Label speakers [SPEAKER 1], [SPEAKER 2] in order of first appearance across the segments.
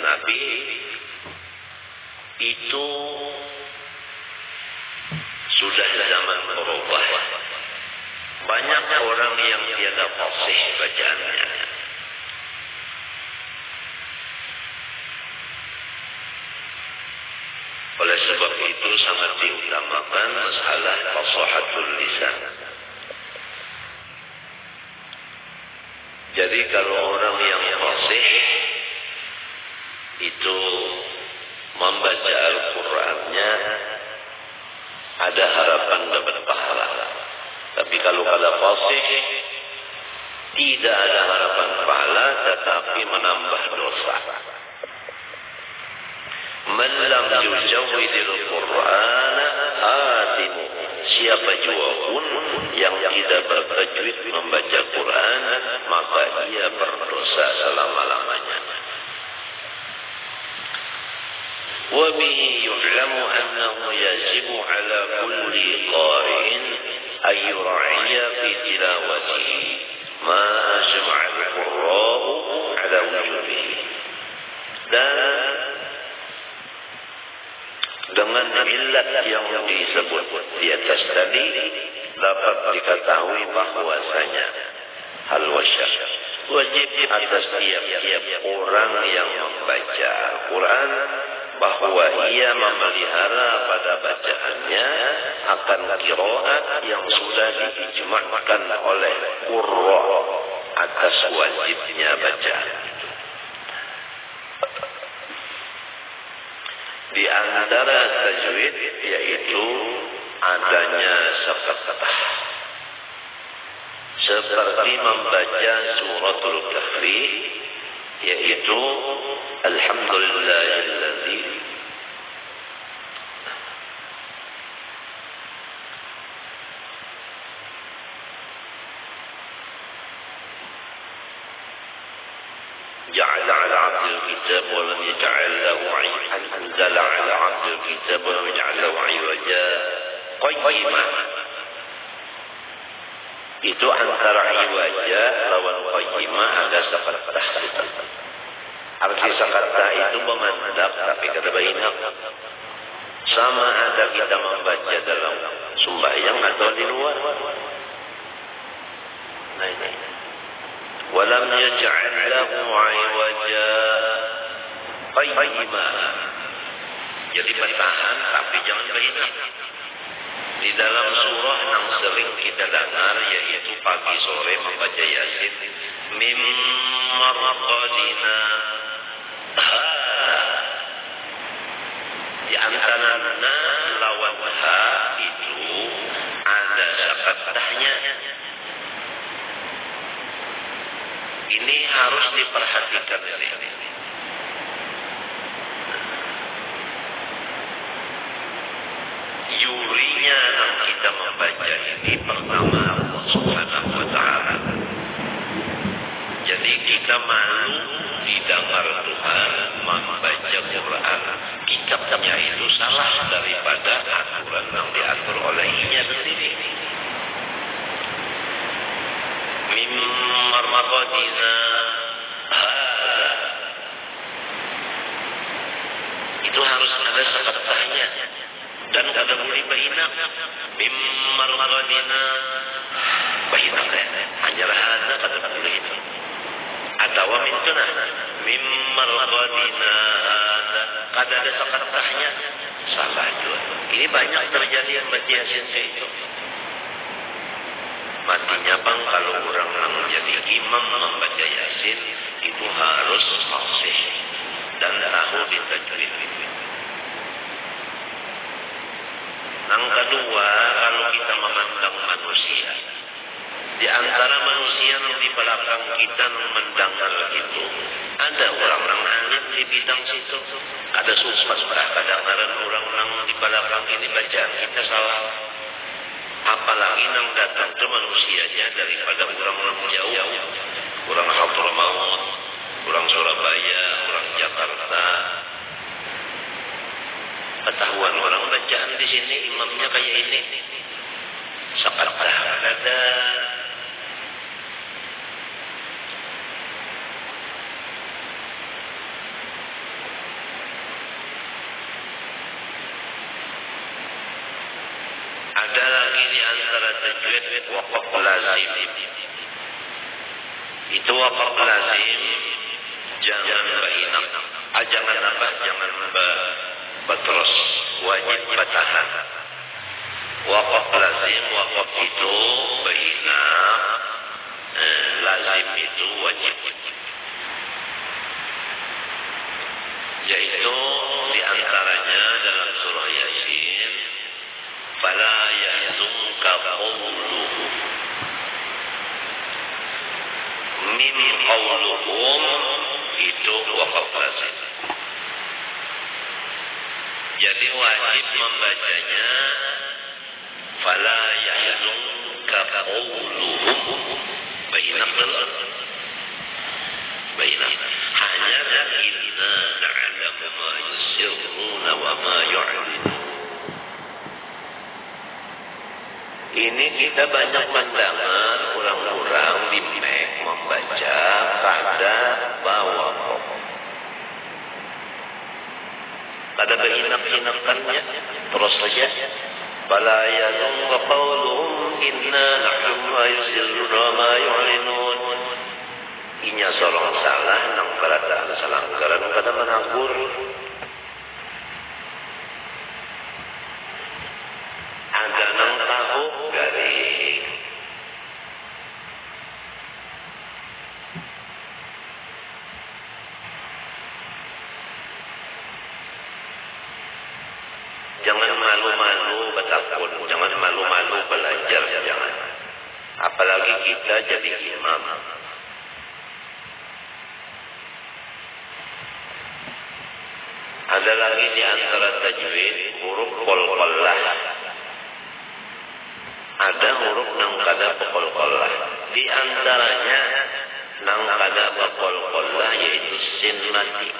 [SPEAKER 1] Nabi itu sudah zaman berubah. Banyak orang yang tiada fasih bacaannya. Oleh sebab itu sangat diutamakan masalah fasahatul lisan. Jadi kalau orang yang fasih itu membaca Al-Qur'annya ada harapan dapat pahala. Tapi kalau fasih tidak ada harapan pahala tetapi menambah dosa. Man lam yujawwidil Qur'ana athimu. Siapa jua pun yang tidak bertajwid membaca Quran, maka ia berdosa selama-lamanya. Wa bihi yu'lamu annahu yajibu ala kulli qari'in ay yura'iya fi tilawatihi ma ajma'a al-qurra'u ala wujubihi. Dan dengan illat yang disebut di atas tadi dapat diketahui bahwasanya hal wajib atas tiap-tiap orang yang membaca Al-Quran bahwa ia memelihara pada bacaannya akan qiraat yang sudah diijma'kan oleh qurra atas wajibnya bacaan. Di antara tajwid yaitu adanya safatah. Seperti membaca suratul Kahfi yaitu alhamdulillahilladzi ja'ala 'ala 'abdil kitab wa lam yaj'al lahu 'ayyan anzala 'ala 'abdil kitab wa lam yaj'al lahu 'aywaja qayyimah. Itu antara iwaja lawan qayyimah ada safatah. Arti safatah itu memandap tapi kata bayinak. Sama ada kita membaca dalam sembahyang atau di luar. Nah ini. Walam yaj'al lahu 'aywaja qayyimah. Jadi bertahan tapi jangan bayinak. Di dalam surah yang sering kita dengar yaitu pagi sore membaca Yasin mim marqadina di antara na lawan ha itu ada safatahnya. Ini harus diperhatikan ini. Yurinya yang kita membaca ini pertama Allah Subhanahu wa ta'ala. Jadi kita malu didengar Tuhan membaca Quran. Kitabnya itu salah daripada aturan yang diatur olehnya sendiri. Mimma marqadina hada. Itu harus ada safatahnya. Dan kada boleh bahinak mimma marqadina bahinak hanya hada kada boleh itu. Atau mintuna mimma marqadina kada ada safatahnya salah juga. Ini banyak terjadi yang baca Yasin itu. Matinya bang kalau orang yang menjadi imam membaca Yasin itu harus fasih dan tahu ditajwid. Yang kedua, kalau kita memandang manusia, di antara manusia yang di belakang kita mendengar itu, ada orang-orang alim di bidang situ. Ada suspas kadang-kadang orang yang di belakang ini bacaan kita salah. Apalagi yang datang ke manusianya daripada orang-orang jauh, orang Hadramaut, orang Surabaya, orang Jakarta. Ketahuan orang bacaan di sini imamnya kayak ini. Sakatah ada. wakaf lazim. Itu wakaf lazim, jangan bainam. Jangan apa? Jangan terus. Wajib batahan. Wakaf lazim, wakaf itu bainam, lazim itu wajib. Yaitu diantaranya dalam surah Yasin, fala yahzunka qawluhum, min qawluhum itu wakaf lazim. Jadi wajib membacanya fala yahzunka qawluhum, bainah dulu, bainah. Hanya inna na'lamu ma yusirruna wa ma yu'linun. Ini kita banyak mendengar orang-orang di Mek membaca pada bawah pokok. Pada berinak-inakannya terus saja. Fala yazunka qawluhum inna na'lamu ma yusirruna wa ma yu'linun. Inya sorong salah nang barataan salanggaran kada menanggur. Ada nang tahu garing. Jangan malu-malu bertakun, jangan malu-malu belajar, jangan. Apalagi kita jadi imam. Ada lagi di antara tajwid huruf qol-qollah. Ada huruf nang kada qol-qollah. Di antaranya nang kada qol-qollah yaitu sin mati.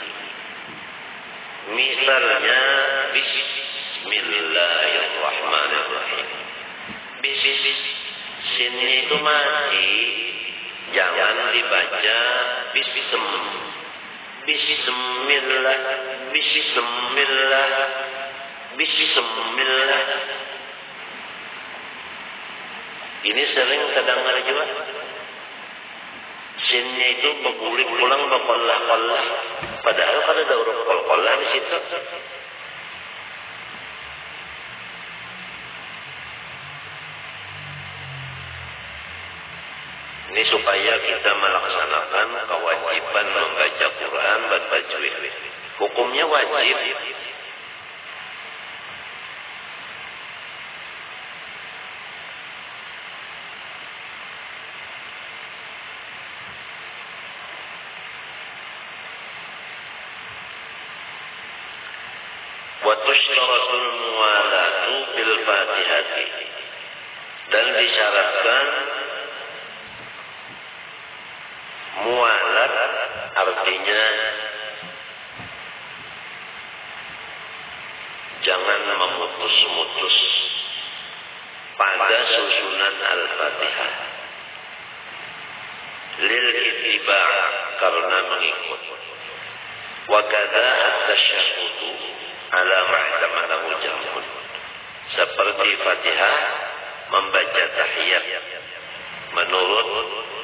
[SPEAKER 1] Misalnya bismillahirrahmanirrahim. Sin itu mati, jangan dibaca Bismillah. Ini sering terdengar juga. Sinnya itu berguling pulang berkollah-kollah. Padahal kan ada huruf kollah di situ. Ini supaya kita melaksanakan kewajiban membaca Quran bertajwid. Hukumnya wajib. Wa tushtaratul muwalatu bil Fatihati. Dan disyaratkan mualat artinya jangan memutus-mutus pada susunan Al-Fatihah. Lil ittiba' karena mengikut. Wa kadza at-tashahhud ala ma'tamadahu jam'un. Seperti Fatihah membaca tahiyat menurut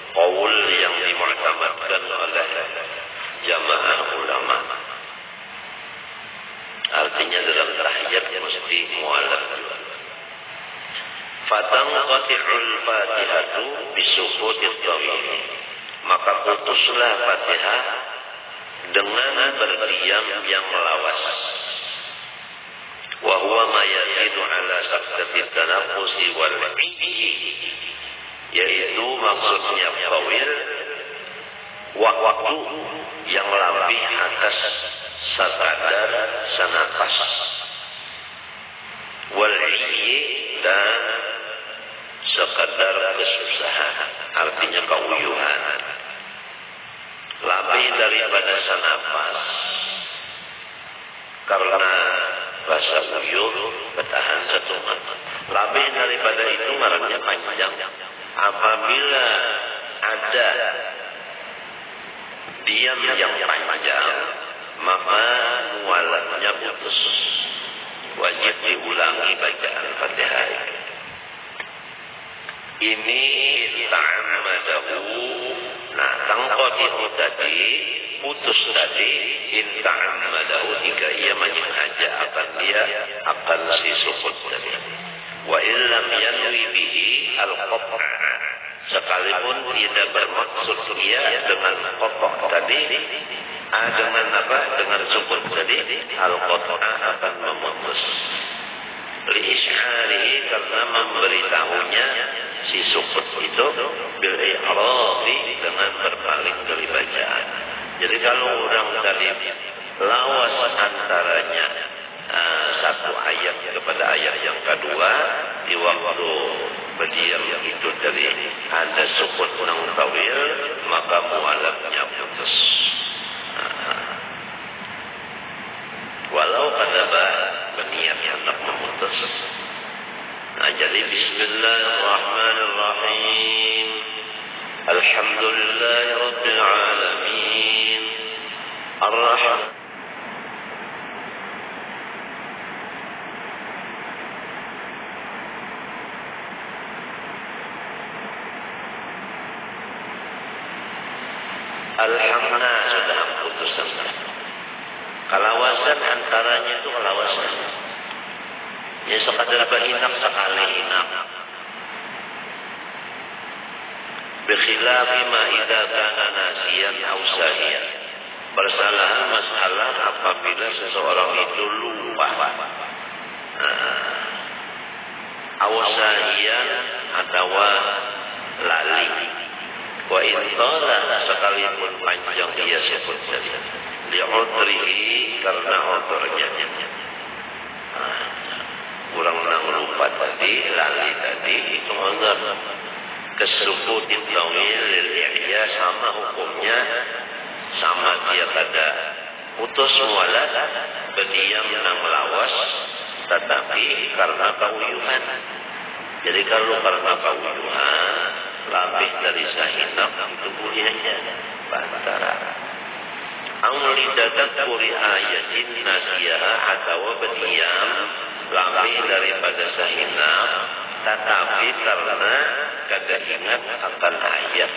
[SPEAKER 1] qaul yang dimu'tamadkan oleh jamaah ulama. Artinya dalam tahiyat mesti mualaf. Fatanqati'ul Fatihatu bisukutit tawil. Maka putuslah Fatihah dengan berdiam yang lawas. Wa huwa ma yazidu ala saqtati tanaffusi wal 'idhi. Yaitu maksudnya tawil waktu yang lebih atas sekadar senapas, wal-'idhi dan sekadar kesusahan, artinya keuyuhan. Lebih daripada senapas karena rasa uyuh bertahan satu menit. Lebih daripada itu marahnya panjang. Apabila ada diam yang panjang, maka mualatnya putus. Wajib diulangi bacaan Fatihah. Ini inta'amadahu. Nah, tangqadi'u tadi, putus tadi, inta'amadahu jika ia menyengaja akan dia akan si sukut tadi. Wa illam yanwi bihi al-qat'a. Sekalipun tidak bermaksud dia dengan qat'a tadi, dengan apa? Dengan sukut tadi, al-qat'a akan memutus. Li-isy'arihi, karena memberitahunya si sukut itu bil-i'radi, dengan berpaling dari bacaan. Jadi kalau orang tadi lawas antaranya satu ayat kepada ayat yang kedua, di waktu berdiam itu dari ada sukut nang tawil, maka mualafnya putus. Walau kadaba berniat hendak memutus. Nah, jadi bismillahirrahmanirrahim. Alhamdulillahirabbil alamin. Ar-Rahman. Alhamdulillah sudah putusan. Kalawasan antaranya itu kalawasan. Ya sekadar berhinak sekali hinak. Bikhilafi ma idza kana nasiyan aw sahiyan. Persalahan masalah apabila seseorang itu lupa. Aw sahiyan atau lali. Wa intala sekalipun panjang dia sebut tadi. Li'udrihi, karena udurnya. Kurang lupa tadi, lali tadi, itu udhur. Kesukutin tawil lil-i'ya, sama hukumnya, sama dia kada putus mualat, berdiam nang lawas, tetapi karena kauyuhan. Jadi kalau karena kauyuhan, lebih dari sahinap, itu bolehnya bantara. Amli tadakkuri ayatin nasiyah, atau berdiam lebih daripada sahinap, tetapi karena kada ingat akan ayat.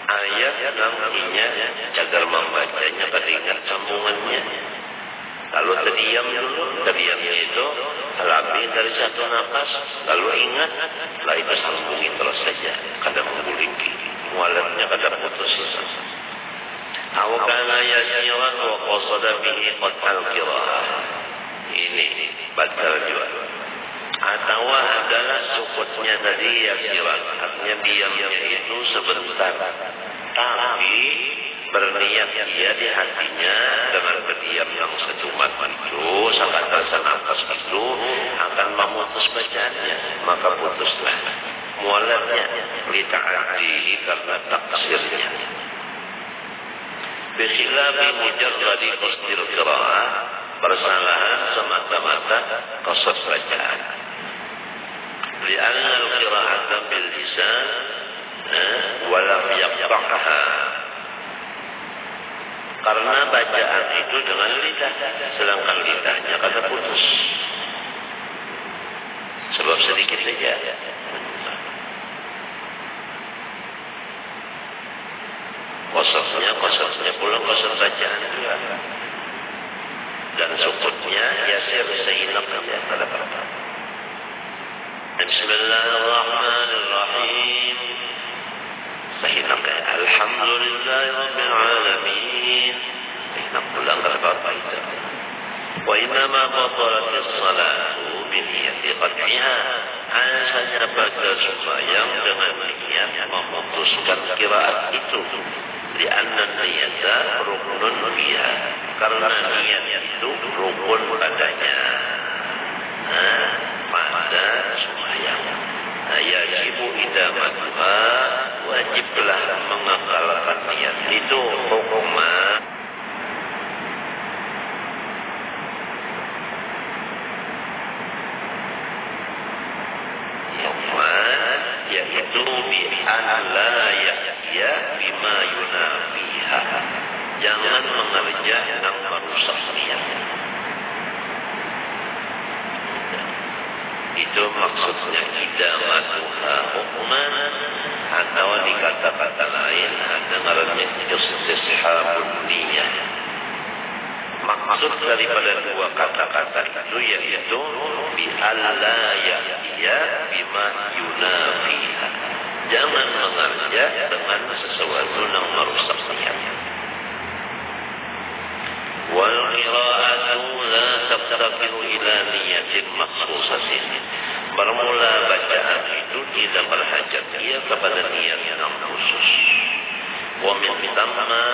[SPEAKER 1] Ayat namanya cagar membacanya kada ingat sambungannya. Kalau terdiam dulu, terdiamnya itu lebih dari satu nafas, lalu ingat, lah itu sambungi terus saja, kada menggulingki, mualatnya kada putus. Awakana yasiran wa qasada bihi qatal qira'ah. Ini batal juga. Atau adalah sukutnya tadi yasiran, artinya diamnya itu sebentar, tapi berniat dia di hatinya dengan berdiam yang secumat itu, sekadar senafas itu akan memutus bacaannya, maka putuslah mualatnya lita'adihi, karena taksirnya. Bikhilafi mujarradi qasdir qira'ah, persalahan semata-mata qasad bacaan. Li'anna al-qira'ata bil lisan walam yaqta'ha, karena bacaan itu dengan lidah, sedangkan lidahnya kada putus. Sebab sedikit saja. Kosotnya pula kosot bacaan juga. Dan sukutnya yasir seinap saja, kada apa-apa. Bismillahirrahmanirrahim. Sahinapnya Alhamdulillahirabbil alamin. Sahinap pula kada apa-apa itu. Wa innama batalatis salatu biniyati qat'iha. Hanya saja baca sembahyang dengan niat memutuskan qiraat itu. Li'anna niyata ruknun biha, karena niat itu rukun padanya. Pada sembahyang. Yajibu idamatuha, wajiblah mengakalkan niat itu hukumah. Yaitu bi'an la yahya bima yunafiha, jangan mengerja yang merusak niat. Itu maksudnya idamatuha hukman, atau di kata-kata lain ada ngarannya istishabun niyah. Maksud daripada dua kata-kata itu yaitu bi alla ya'tiya bima yunafiha. Jangan mengajak dengan sesuatu yang merusak niat. Wal qira'atu la taftaqiru ila niyatin makhsusatin. Bermula bacaan itu tidak berhajat ia kepada niat yang khusus. Wa min thamma,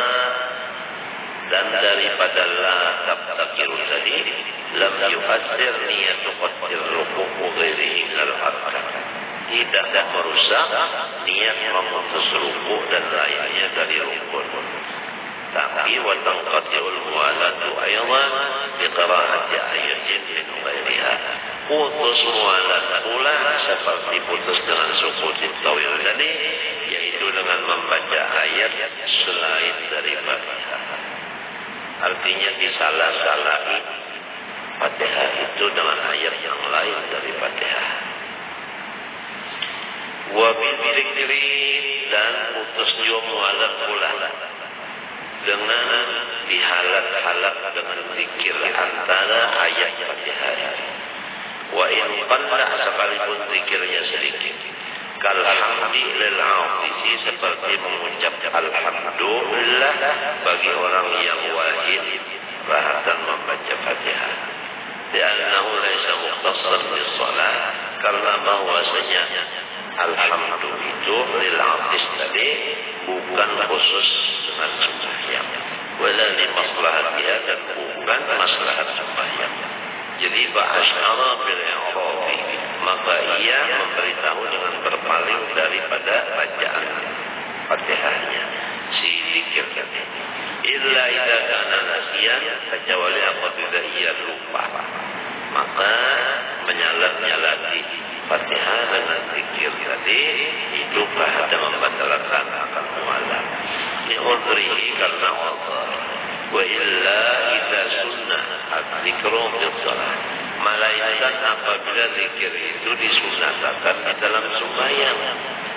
[SPEAKER 1] dan daripada la taftaqiru tadi lam yufassir niyatu qaddir ruku' ghairihi kal harkat. Tidak merusak niat memutus ruku' dan lainnya dari rukun. Tapi wa tanqati'ul mu'alatu aydan bi qira'ati ayatin min ghairiha. Putus mu'alat pula seperti putus dengan sukutin tawil tadi, yaitu dengan membaca ayat selain dari Fatihah. Artinya disalah-salahi Fatihah itu dengan ayat yang lain dari Fatihah. Wa bil dzikri, dan putus juga mu'alat pula dengan dihalat-halat dengan zikir antara ayat Fatihah. Wa in qalla, sekalipun zikirnya sedikit. Kal hamdi lil aafisi, seperti mengucap alhamdulillah bagi orang yang wahid rahatan membaca Fatihah. Li'annahu laysa mukhtassan bis shalah, karena bahwasanya alhamdulillah itu lil aafis tadi bukan khusus dengan sembahyang, wala li maslahatiha, dan bukan maslahat sembahyang. Jadi ba'asyara bil i'rabi, maka ia memberitahu dengan berpaling daripada bacaan Fatihahnya, si zikir tadi. Illa idza kana nasiyan, kecuali apabila ia lupa, maka menyalat-nyalati Fatihah dengan zikir tadi itu ada membatalkan akan mu'alah. Li'udrihi, karena Allah. Wa illa idza sunnah az-zikru fil shalah, malaikat apabila zikir itu disunahkan di dalam sembahyang,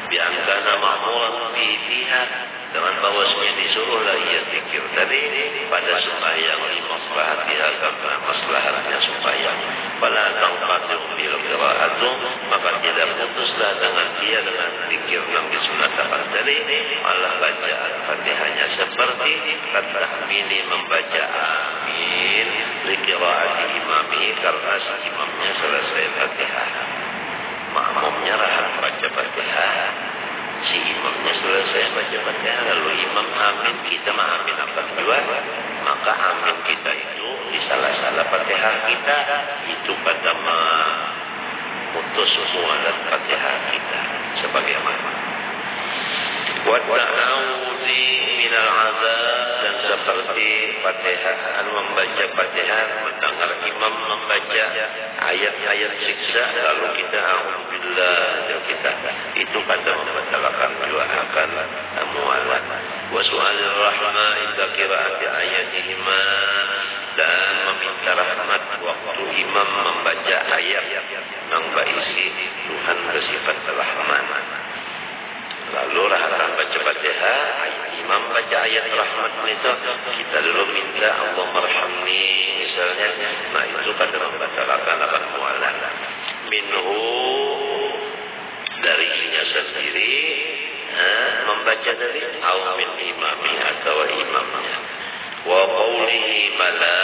[SPEAKER 1] biangkana ma'muran fiha, dengan bahwasanya disuruhlah ia zikir tadi pada sembahyang li maslahatiha, karena maslahatnya sembahyang. Fala tanqatu bil qira'atu, maka tidak putuslah dengan dia dengan zikir yang disunahkan tadi malah bacaan Fatihahnya, seperti tahmini membaca amin li qira'ati imami, karena si imamnya selesai Fatihah, makmumnya rahat baca Fatihah, si imamnya selesai baca Fatihah, lalu imam amin, kita amin apa juga, maka amin kita itu di salah-salah Fatihah kita itu pada memutus mu'alat Fatihah kita sebagaimana wa ta'awudzi minal azab, dan seperti Fatihah membaca Fatihah mendengar imam membaca ayat-ayat siksa lalu kita alhamdulillah kita itu pada membatalkan juga akan mu'alat. Wa su'alir rahmah inda qira'ati ayatihima, dan meminta rahmat waktu imam membaca ayat yang berisi Tuhan bersifat Rahman. Lalu rahatan baca Fatihah, imam baca ayat rahmat itu, kita dulu minta Allah marhamni misalnya, nah itu pada membatalkan akan mu'alat. Minhu, dari dirinya sendiri, membaca dari min imami atau imamnya. Wa qawlihi bala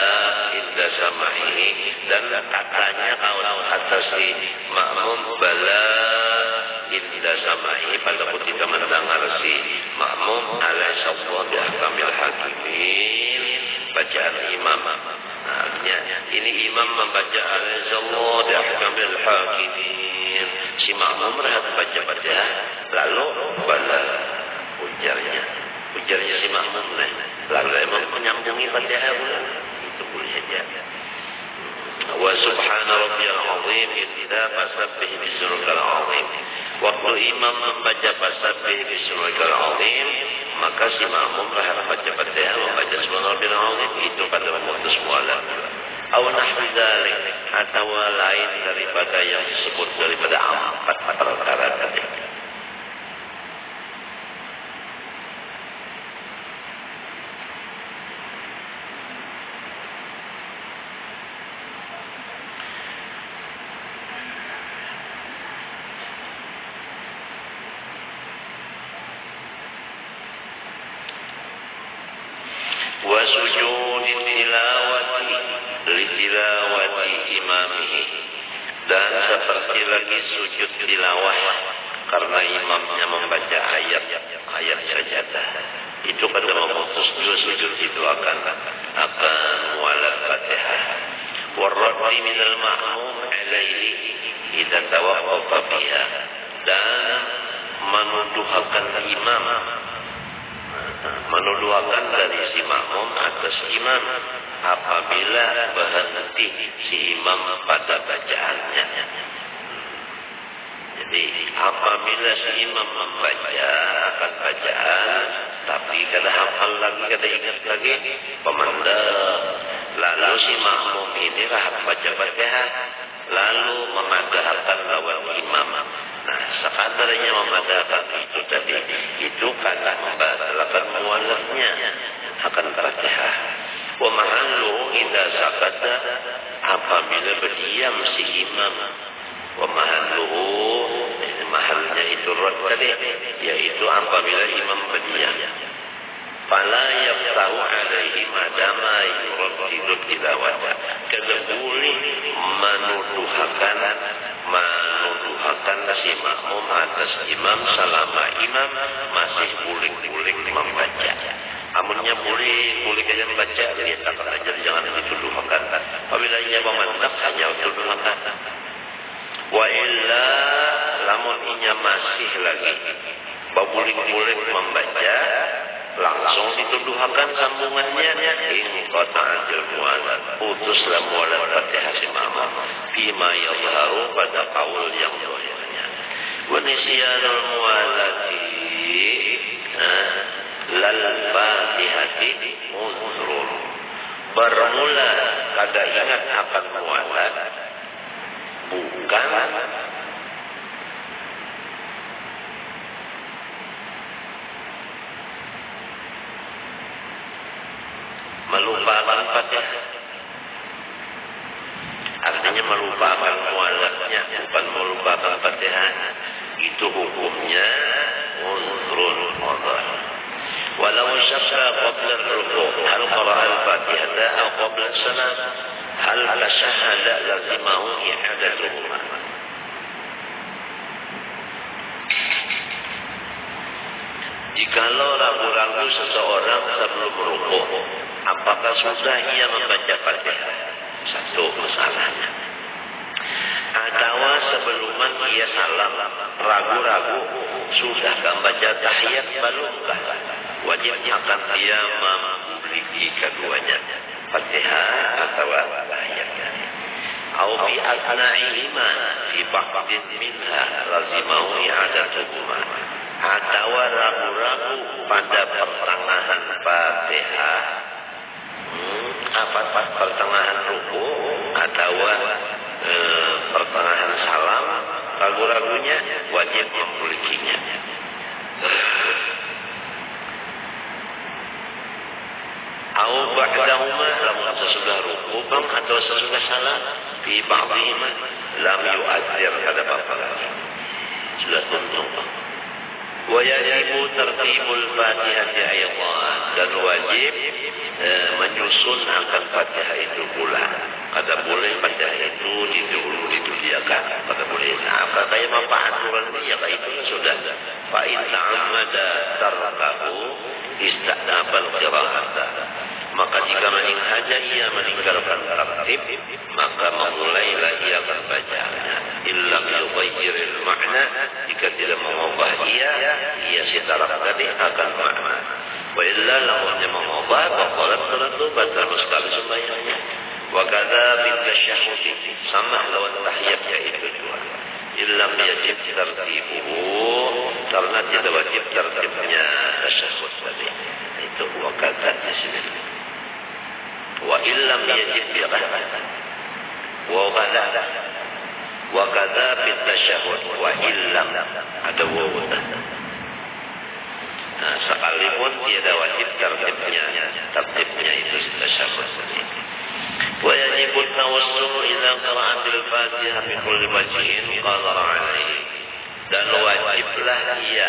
[SPEAKER 1] inda samahi, dan katanya kalau atas si makmum bala inda samahi, pada ketika mendengar si makmum alaihissallam biahkamil hakimin, bacaan imam. Artinya ini imam membaca alaihissallam biahkamil hakimin, si makmum rehat baca Fatihah, lalu bala ujarnya si makmum lalu emang menyambungi Fatihah pula, itu boleh saja. Wa subhana rabbiyal azim idza fasabbih bismillahil azim, waktu imam membaca fasabbih bismillahil azim, maka si makmum rehat baca Fatihah membaca subhana rabbiyal azim, itu pada memutus mu'alat. aw nahwi dzalik, atau lain daripada yang disebut daripada 4 perkara tadi. Wa sujudi tilawati li tilawati imamihi, dan seperti lagi sujud tilawah karena imamnya membaca ayat sajadah, itu kata memutus dua sujud itu akan mualaf Fatihah. Warraddi minal ma'mum alaihi idza tawaqqafa biha, dan menuduhakan imam, menuduhakan dari si makmum atas imam apabila berhenti si imam pada bacaannya. Jadi apabila si imam membaca akan bacaan, tapi kada hafal lagi, kada ingat lagi pemandang, lalu si makmum ini rahat baca Fatihah, lalu memadahkan lawan imam. Nah, sekadarnya memadahkan itu tadi, itu kata membatalkan mualafnya akan Fatihah. Wa mahallu idza sakata, apabila berdiam si imam. Wa mahalluhu, mahalnya itu rad tadi, yaitu apabila imam berdiam. Fala yaftahu alaihi madama yuraddidu tilawata, kada boleh menuduhakan si makmum atas imam selama imam masih buling-buling membaca. Amunnya boleh kalian baca, lihat akan ajar, jangan dituduhkan. Apabila ia memandang hanya tuduhkan. Wa illa, lamun inya masih lagi babuling-buling membaca, langsung dituduhkan sambungannya, ini kota ajal mualaf, putuslah mualaf Fatihah si makmum fima yadharu, pada qaul yang zahirnya. Wa nisyanul mualati lal Fatihati uzrun, bermula kada ingat akan mualaf bukan melupakan Fatihah. Artinya melupakan mualafnya, bukan melupakan Fatihah. Itu hukumnya uzrun udhr. Walau syakka qabla ar-ruku' hal qara'a al-Fatihata aw qabla as-salam hal tashahhada lazimahu i'adatuhuma. Jikalau ragu-ragu seseorang sebelum rukuk, apakah sudah ia membaca Fatihah? Satu masalahnya. Atau sebelum ia salam, ragu-ragu sudah membaca tahiyat belumkah? Wajib akan dia memiliki keduanya, Fatihah atau tahiyat. Au bi asna'ihima fi ba'din minha lazimahu i'adatuhuma. Atau ragu-ragu pada pertengahan Fatihah, pertengahan ruku atau pertengahan salam, ragu-ragunya wajib memilikinya. Au ba'dahuma, lamun sesudah ruku atau sesudah salam, fi ba'dihima lam yu'adzir, kada apa-apa lagi, sudah tuntung. Wa yajibu tartibul Fatihati ayatan, dan wajib menyusun akan Fatihah itu pula. Kada boleh Fatihah itu didahulukan, kada boleh. Nah, kata yang aturan ini ya itu sudah. Fa in ta'ammada tarkahu ista'nabal qira'ata, maka jika sengaja ia meninggalkan tartib, maka memulailah ia berbacaannya. Illam yughayyiril makna, jika tidak mengubah ia si taraf tadi akan makna. Wa illa lamunnya mengubah, baqalat salatu, batal sekali sembahyangnya. Wa kadza bil tasyahhud, sama lawan tahiyat yaitu dua. Illam yajib tartibuhu, karena tidak wajib tertibnya tasyahhud tadi. Itu wa kadza di sini. Wa illam yajib pun tiada wajib tertibnya itu tasyahud. Wa yajibu tawassul ila qira'atil Fatihah bi kulli wajhin qadara alaihi. Dan wajiblah ia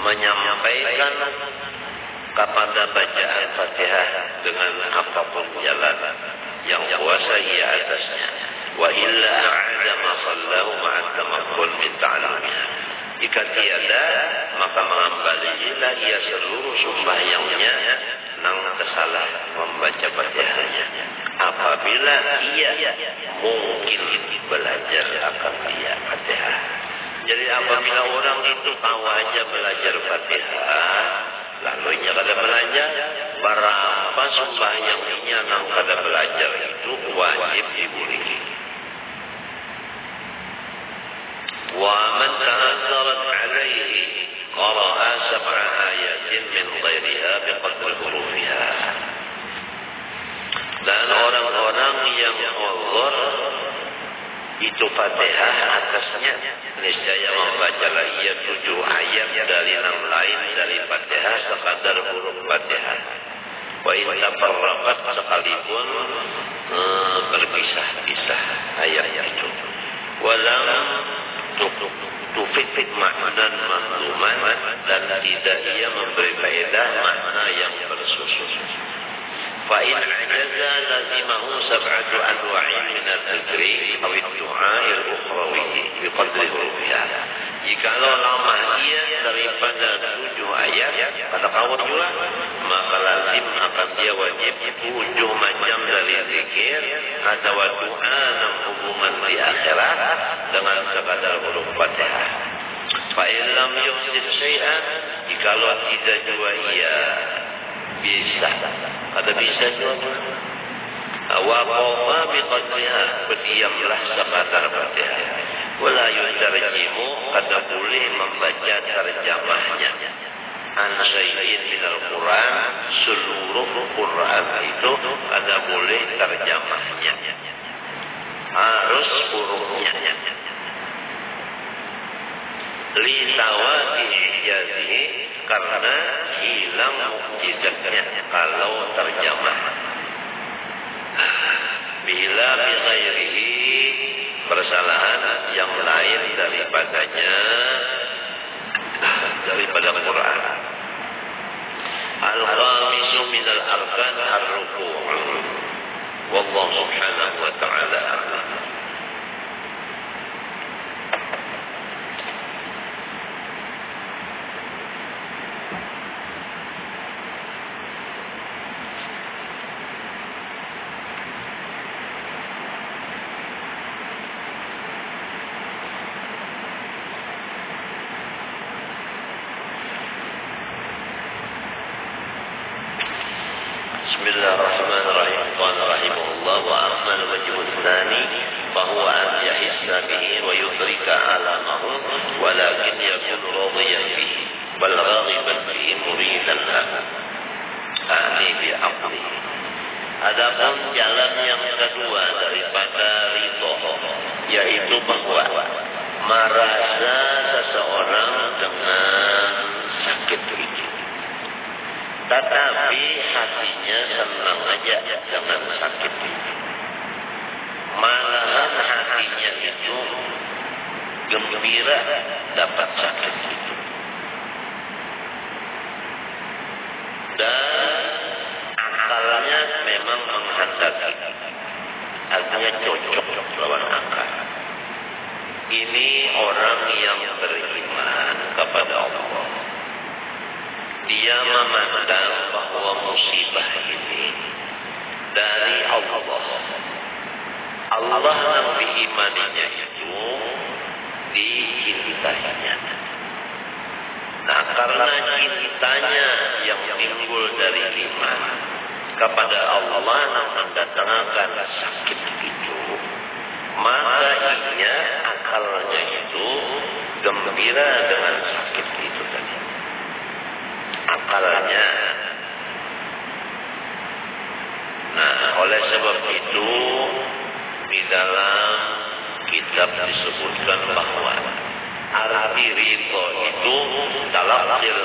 [SPEAKER 1] menyampaikan kepada bacaan Fatihah dengan apapun jalan yang kuasa ia atasnya. Wa illa a'ada ma sallahu ma'a tamakkun min ta'lumiha. Jika tiada, maka mengembalilah ia seluruh sembahyangnya nang tersalah membaca Fatihahnya. Apabila ia mungkin belajar akan dia Fatihah. Jadi apabila orang itu tahu aja belajar Fatihah, lalu ia kada belajar, berapa sembahyangnya nang kada belajar itu wajib dibolehkan. Wa man ta'azzarat alaihi qara'a sab'a ayatin min ghairiha biqadri hurufiha. Dan orang-orang yang uzur itu Fatihah atasnya niscaya membacalah ia 7 ayat dari yang lain dari Fatihah sekadar huruf Fatihah. Wa in tafarraqat sekalipun berpisah-pisah ayat itu. Walam tufid maknan makluman dan tidak ia memberi faedah makna yang bersusun. فإن عجز لازمه 7 أنواع من الذكر أو الدعاء الأخروي بقدر حروفها. Jikalau lama ia daripada 7 ayat pada kawan juga, maka lazim akan dia wajib 7 macam dari zikir atau doa yang hubungan di akhirat dengan sekadar huruf Fatihah. Fa in lam yuhsin syai'an, jikalau tidak juga ia bisa, ada bisa juga. Waqafa biqadriha, berdiamlah sekadar Fatihah. Wala yutarjimu, kada boleh membaca terjemahnya. An syai'in minal Quran, seluruh Quran itu kada boleh terjemahnya. Harus hurufnya. Li tawati ijazihi, karena hilang mukjizatnya kalau terjemah. Bila bighairihi, persalahan yang lain daripadanya, daripada Quran. Al-khamisu minal arkan ar-ruku'. Wallahu subhanahu wa ta'ala a'lam. Bismillahirrahmanirrahim. Qala rahimahullah wa amma al-wajh ats-tsani fa huwa an yahissa bihi wa yudrika alamahu walakin yakun radiyan bihi bal raghiban bihi muridan ahli bi aqli. Adapun jalan yang kedua daripada ridho, yaitu bahwa merasa seseorang dengan sakit itu, tetapi hatinya senang aja dengan sakit itu. Malahan hatinya itu gembira dapat sakit itu. Dan akalnya memang menghendaki, artinya cocok lawan akal. Ini orang yang beriman kepada Allah. Dia memandang bahwa musibah ini dari Allah. Allah yang diimaninya itu dicintainya. Nah, karena cintanya yang timbul dari iman kepada Allah yang mendatangkan sakit itu, maka ia akalnya itu gembira dengan sakit itu tadi. Akalnya. Nah, oleh sebab itu di dalam kitab disebutkan bahwa arti ridho itu talaqil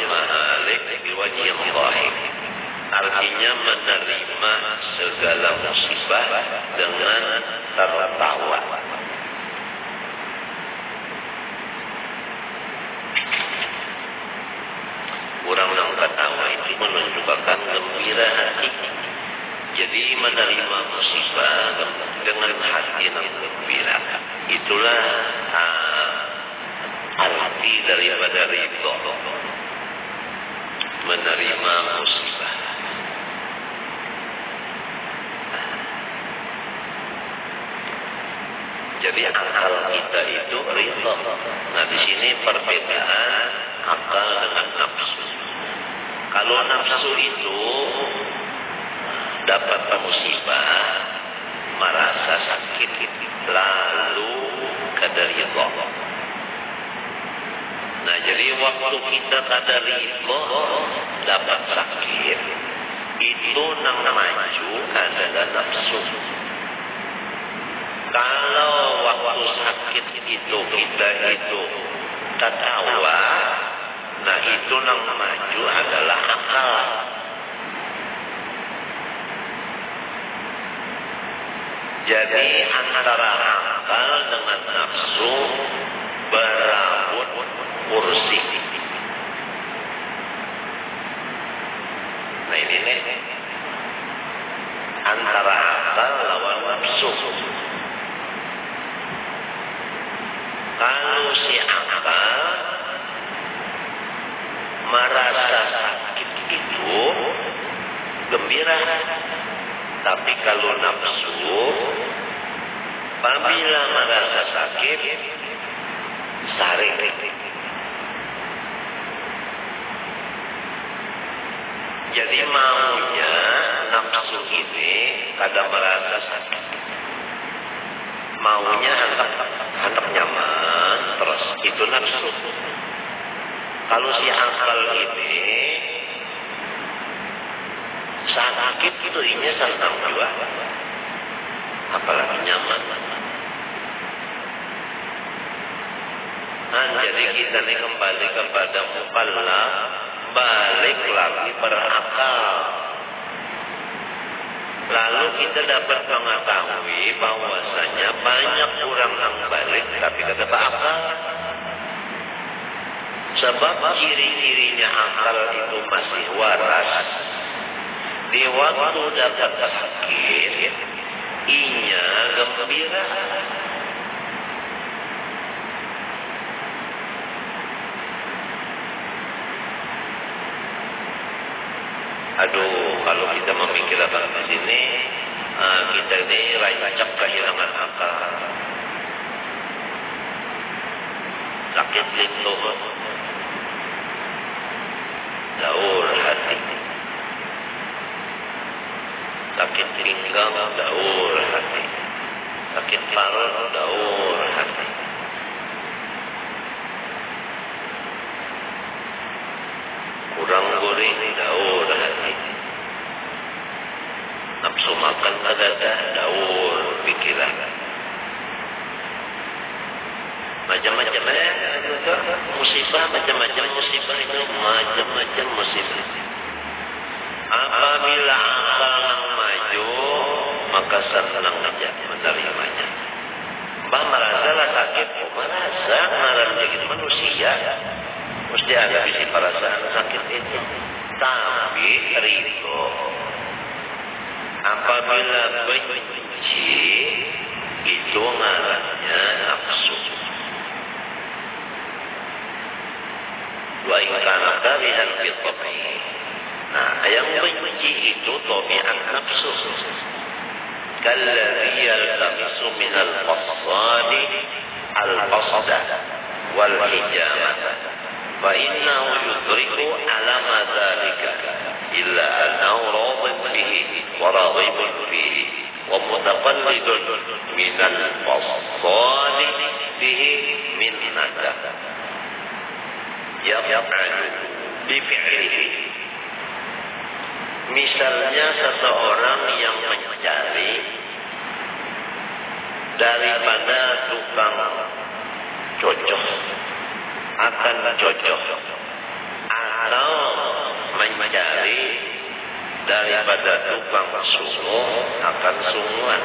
[SPEAKER 1] menerima segala musibah dengan tertawa. Orang yang ketawa itu menunjukkan gembira hati. Jadi menerima musibah dengan hati yang gembira. Itulah arti daripada ridho. Menerima musibah. Jadi akal kita itu ridho. Nah di sini perbedaan akal dengan nafsu. Kalau nafsu itu dapat musibah, merasa sakit, lalu kada ridho. Nah jadi waktu kita kada ridho dapat sakit, itu nang maju adalah nafsu. Kalau waktu sakit itu kita itu tertawa, nah itu nang maju adalah akal. Jadi antara akal dengan nafsu berebut kursi. Nah ini nih antara akal lawan nafsu. Kalau si akal merasa sakit itu gembira, tapi kalau nafsu apabila merasa sakit sarik. Jadi maunya nafsu ini kada merasa sakit, maunya hendak nyaman terus, itu nafsu. Kalau si akal ini sakit itu ini senang juga, apalagi nyaman. Nah, jadi kita ini kembali kepada mukallaf, balik lagi berakal. Lalu kita dapat mengetahui bahwasanya banyak orang yang balik tapi tidak berakal. Sebab ciri-cirinya akal itu masih waras. Di waktu dapat sakit, inya gembira. Aduh, kalau kita memikirkan di sini, kita ini rancak kehilangan akal. Sakit lintuh, daur hati. Sakit pinggang, daur hati. Sakit parut, daur hati. Kurang goreng, daur hati. Nafsu makan ada, daur pikiran. Macam-macam musibah, macam-macam musibah itu, macam-macam musibah. Apabila akal yang maju, maka senang saja menerimanya. Bah merasalah sakit, merasa ngaran jadi manusia. Mesti ada bisi perasaan sakit itu. Tapi ridho. Apabila benci, itu ngarannya nafsu. Wa in kana karihan fi tabi. Nah, yang benci itu tabiat nafsu. Kalladhi yaltamisu min al-fasadi al-fasada wal hijamata. Fa innahu yudriku alama dhalika illa annahu radib bihi wa radibun bihi wa mutaqallidun min al-fasadi bihi min nada. Yaf'alu bifi'lihi. Misalnya seseorang yang mencari daripada tukang cocok akan cocok, atau mencari daripada tukang sungguh akan sungguhan.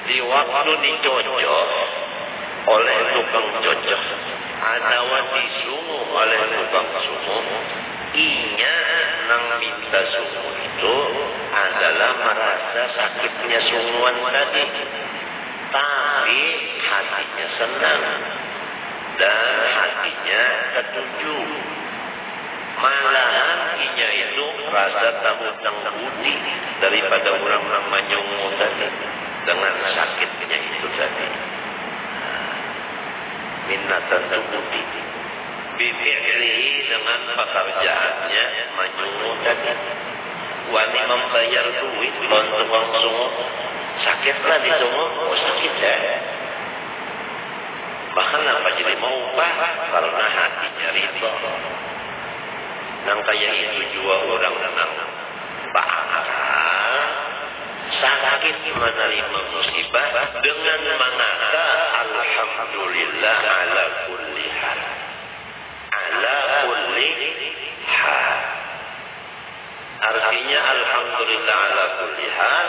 [SPEAKER 1] Di waktu dicocok oleh tukang cocok atau disungguh oleh tukang sungguh, inya nang minta sungguh itu adalah merasa sakitnya sungguhan tadi, tapi hatinya senang dan hatinya ketuju. Malahan inya itu rasa hutang budi daripada orang yang menyungguh tadi dengan sakitnya itu tadi. Minnatan budi bifi'lihi dengan pekerjaannya menyungguh tadi. Wani membayar duit untuk sungguh, sakitlah disungguh, oh sakit ya. Bahkan apa jadi mau upah karena hatinya ridho. Nang kaya itu juga orang nang bakal sakit menerima musibah dengan mengata alhamdulillah ala kulli hal. Ala kulli hal. Artinya alhamdulillah ala kulli hal,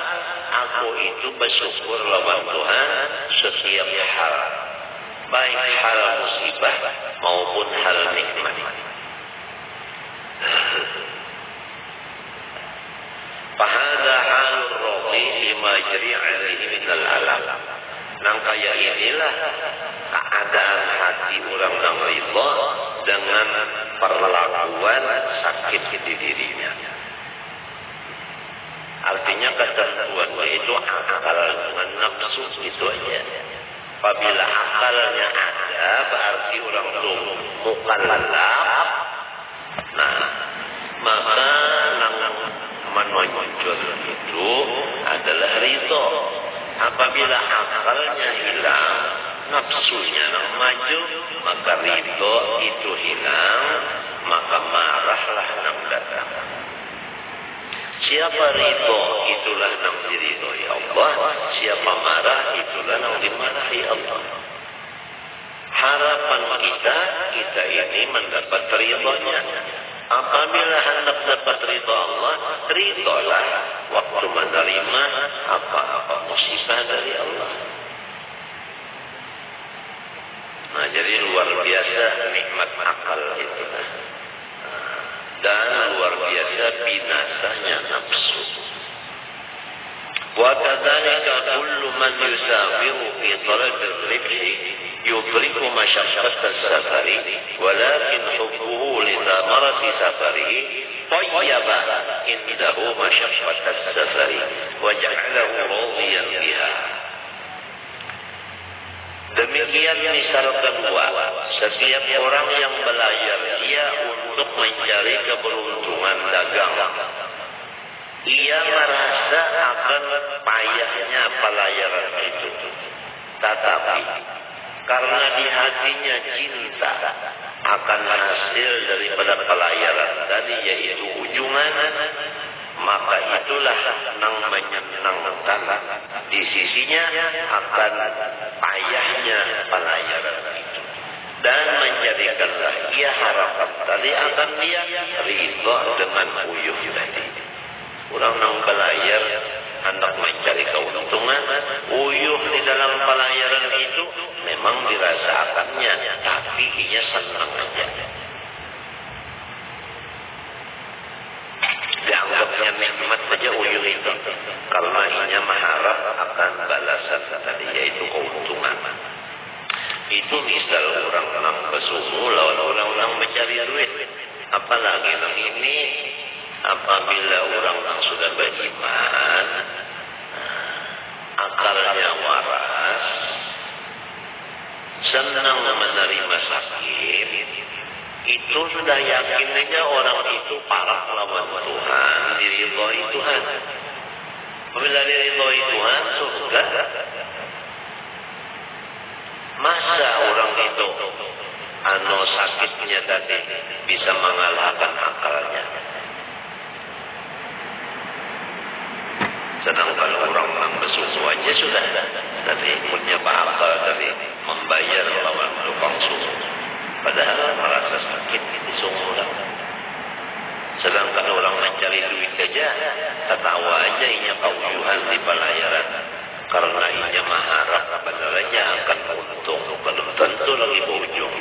[SPEAKER 1] aku itu bersyukur lawan Tuhan setiap hal, baik hal musibah maupun hal nikmat. Fahada halur radhi lima jari alaihi minal alam. Nang kaya inilah keadaan hati orang yang ridha dengan perlakuan sakit di dirinya. Artinya ketentuannya itu akal dengan nafsu itu aja. Apabila akalnya ada, berarti orang itu mukallaf. Nah, maka nang muncul itu adalah ridho. Apabila akalnya hilang, nafsunya nang maju, maka ridho itu hilang, maka marahlah nang datang. Siapa ridho itulah nang diridhoi Allah, siapa marah itulah nang dimarahi Allah. Harapan kita ini mendapat ridhonya. Apabila hendak dapat ridho Allah, ridholah waktu menerima apa-apa musibah dari Allah. Nah, jadi luar biasa nikmat akal itu. Dan luar biasa binasanya nafsu. Wa kadzalika kullu man yusafiru fi talabil ribhi yudriku masyaqqat as-safari walakin hubbuhu li thamarati safarihi tayyaba indahu masyaqqat as-safari wa ja'alahu radiyan biha. Demikian misal kedua, setiap orang yang belayar dia untuk mencari keberuntungan dagang. Ia merasa akan payahnya pelayaran itu. Tetapi karena di hatinya cinta akan hasil daripada pelayaran tadi, yaitu ujungan, maka itulah nang menyenangkan di sisinya akan payahnya pelayaran itu, dan menjadikanlah ia harapan tadi akan dia ridho dengan uyuh tadi. Orang nang belayar hendak mencari keuntungan, uyuh di dalam pelayaran itu memang dirasakannya, tapi ia senang aja. Dianggapnya nikmat saja uyuh itu, karena ia mengharap akan balasan tadi, yaitu keuntungan. Itu misal orang nang bersungguh lawan orang mencari duit. Apalagi nang ini apabila orang yang sudah beriman, akalnya waras, senang menerima sakit, itu sudah yakin aja orang itu parah lawan Tuhan, diridhoi Tuhan. Apabila diridhoi Tuhan, surga. Masa orang itu sakitnya tadi bisa mengalahkan akalnya? Sedang kalau orang bersungguh aja sudah tadi punya akal tadi membayar lawan tukang sungguh, padahal merasa sakit itu sungguh. Sedangkan orang mencari duit aja, tertawa aja inya kaujuhan di pelayaran. Karena inya mengharap benernya akan untung, belum tentu lagi berujung.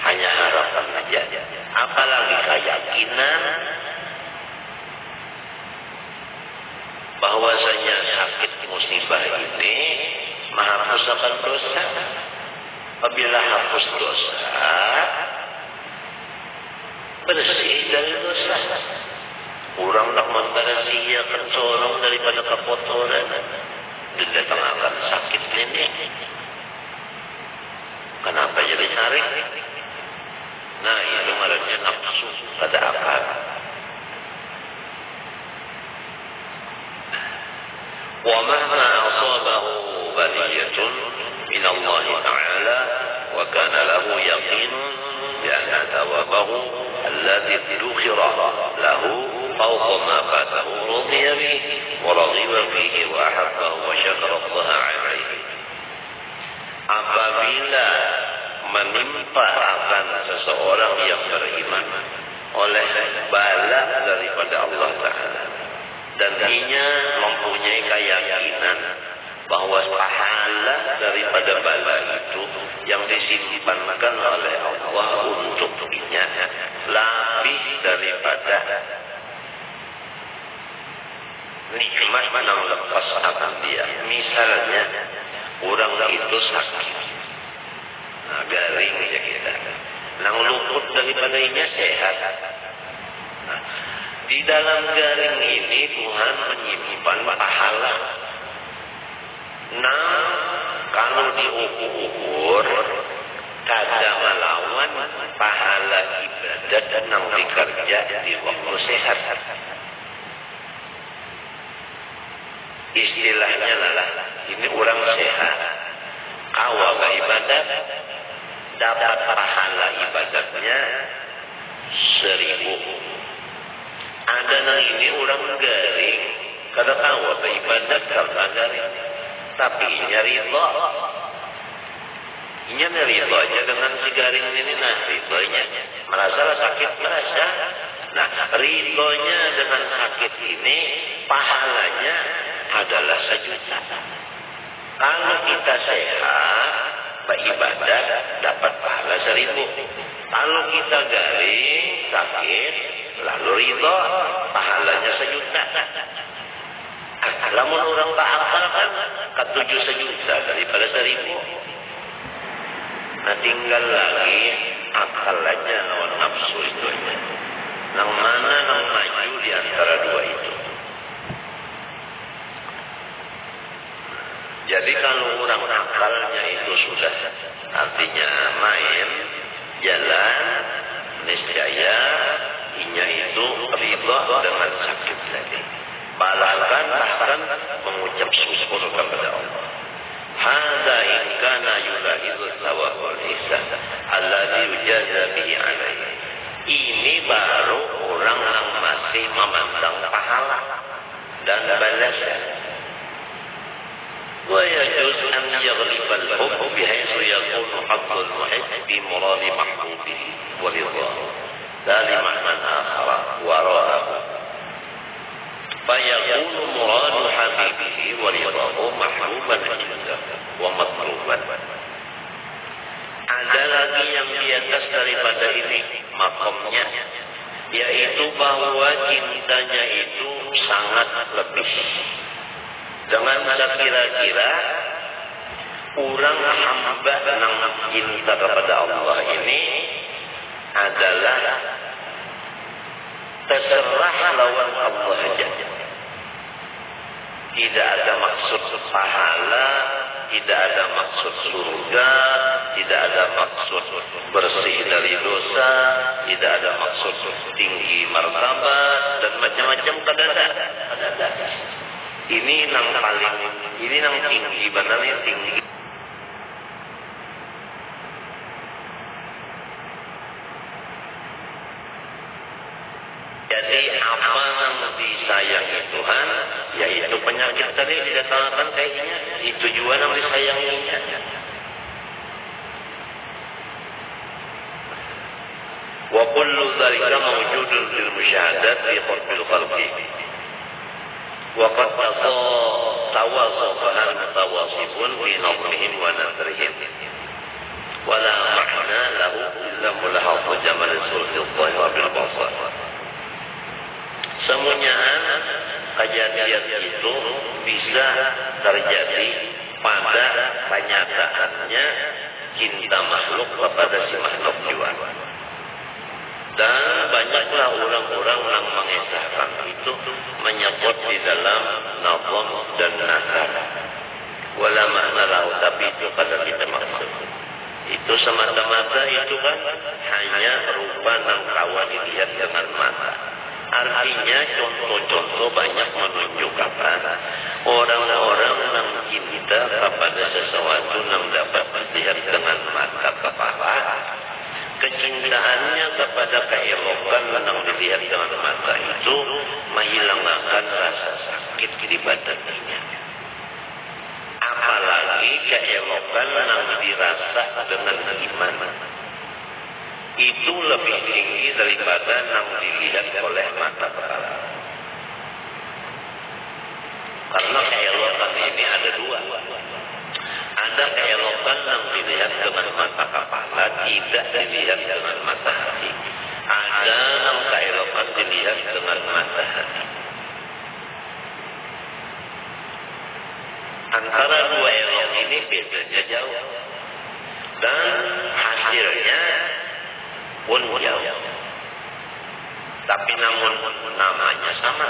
[SPEAKER 1] Hanya harapan aja. Apalagi keyakinan bahwasanya sakit musibah ini menghapuskan dosa. Apabila hapus dosa, bersih dari dosa. Orang nak membersihikan seorang daripada kekotoran, didatangkan sakit ini. Kenapa jadi saring? Nah, itu ngarannya nafsu pada akal. Wa ma asabahu baliyatun min Allah Ta'ala wa kana lahu yaqinun bi anna thawabahu alladhi dukhira lahu fawqa ma fatahu radiya bihi wa raghiba fihi wa ahabbahu wa syakara Allah 'alaihi. Apabila menimpa akan seseorang yang beriman oleh bala daripada Allah Ta'ala, dan ianya mempunyai keyakinan bahwa pahala daripada bala itu yang disimpankan oleh Allah untuk ianya lebih daripada nikmat yang lepas akan dia. Misalnya orang itu sakit, nah, garing ya kita, nang luput daripada inya sehat. Nah, di dalam garing ini Tuhan menyimpan pahala. Nah, kalau diukur kada melawan pahala ibadat nang dikerja di waktu sehat. Istilahnya lah, ini orang sehat, awal ibadat, dapat pahala ibadatnya 1000. Ada nang ini orang garing, kada tahu apa ibadat karena garing, tapi nyari ridho. Inya ridho aja dengan si garing ini, nah ridhonya merasa sakit merasa. Nah, ridhonya dengan sakit ini pahalanya adalah 1.000.000. Kalau kita sehat, beribadat dapat pahala 1.000. Kalau kita garing, sakit, lalu ridho, pahalanya 1.000.000. Namun orang berakal kan, ketujuh 1.000.000 daripada 1.000. Nah, tinggal lagi akalnya lawan nafsu itu. Nang mana nang maju di antara dua itu. Jadi kalau orang akalnya itu sudah artinya main, jalan, niscaya inya itu ridha dengan sakit tadi. Bahkan mengucap syukur kepada Allah. Hadza in kana yulahidu thawab wal ihsan alladhi yujaza bihi alaihi. Ini baru orang yang masih memandang pahala dan balasan. ويجوز أن يغلب الحب بحيث يكون حظ المحب بمراد محبوبه ورضاه لا لمعنى آخر وراءه فيكون مراد حبيبه ورضاه محبوبا عنده ومطلوبا. Ada lagi yang di atas daripada ini makamnya, yaitu bahwa cintanya itu sangat lebih. Dengan kira-kira orang hamba yang cinta kepada Allah ini adalah terserah lawan Allah saja. Tidak ada maksud pahala, tidak ada maksud surga, tidak ada maksud bersih dari dosa, tidak ada maksud tinggi martabat dan macam-macam kadada. Ini yang paling, ini yang tinggi, benarnya tinggi. Jadi apa yang disayangi Tuhan, yaitu penyakit tadi didatangkan kayaknya, itu juga yang disayanginya. Wa kullu dzalika mawjudun fil musyahadat fi qurbil khalqi. Wa qad tawasafa al-mutawasifun fi nawmihim wa nasrihim. Wa la ma'na lahu illa mulahadhu jamal sulti wa bil basar. Semuanya kejadian itu bisa terjadi pada kenyataannya cinta makhluk kepada si makhluk jiwa. Dan banyaklah orang-orang yang mengesahkan itu menyebut di dalam nazam dan nasar. Wala makna lahu, tapi itu kata kita maksud. Itu semata-mata itu kan hanya rupa dan kawan dilihat dengan mata. Artinya contoh-contoh banyak menunjukkan orang-orang yang cinta kepada sesuatu yang dapat dilihat dengan mata kepala. Kecintaannya kepada keelokan yang dilihat dengan mata itu menghilangkan rasa sakit di badannya. Apalagi keelokan yang dirasa dengan iman. Itu lebih tinggi daripada yang dilihat oleh mata kepala. Karena keelokan ini ada dua. Ada keelokan yang dilihat dengan mata kepala, tidak dilihat dengan mata hati. Ada yang keelokan dilihat dengan mata hati. Antara dua elok ini bedanya jauh. Dan hasilnya pun jauh. Tapi namun namanya sama.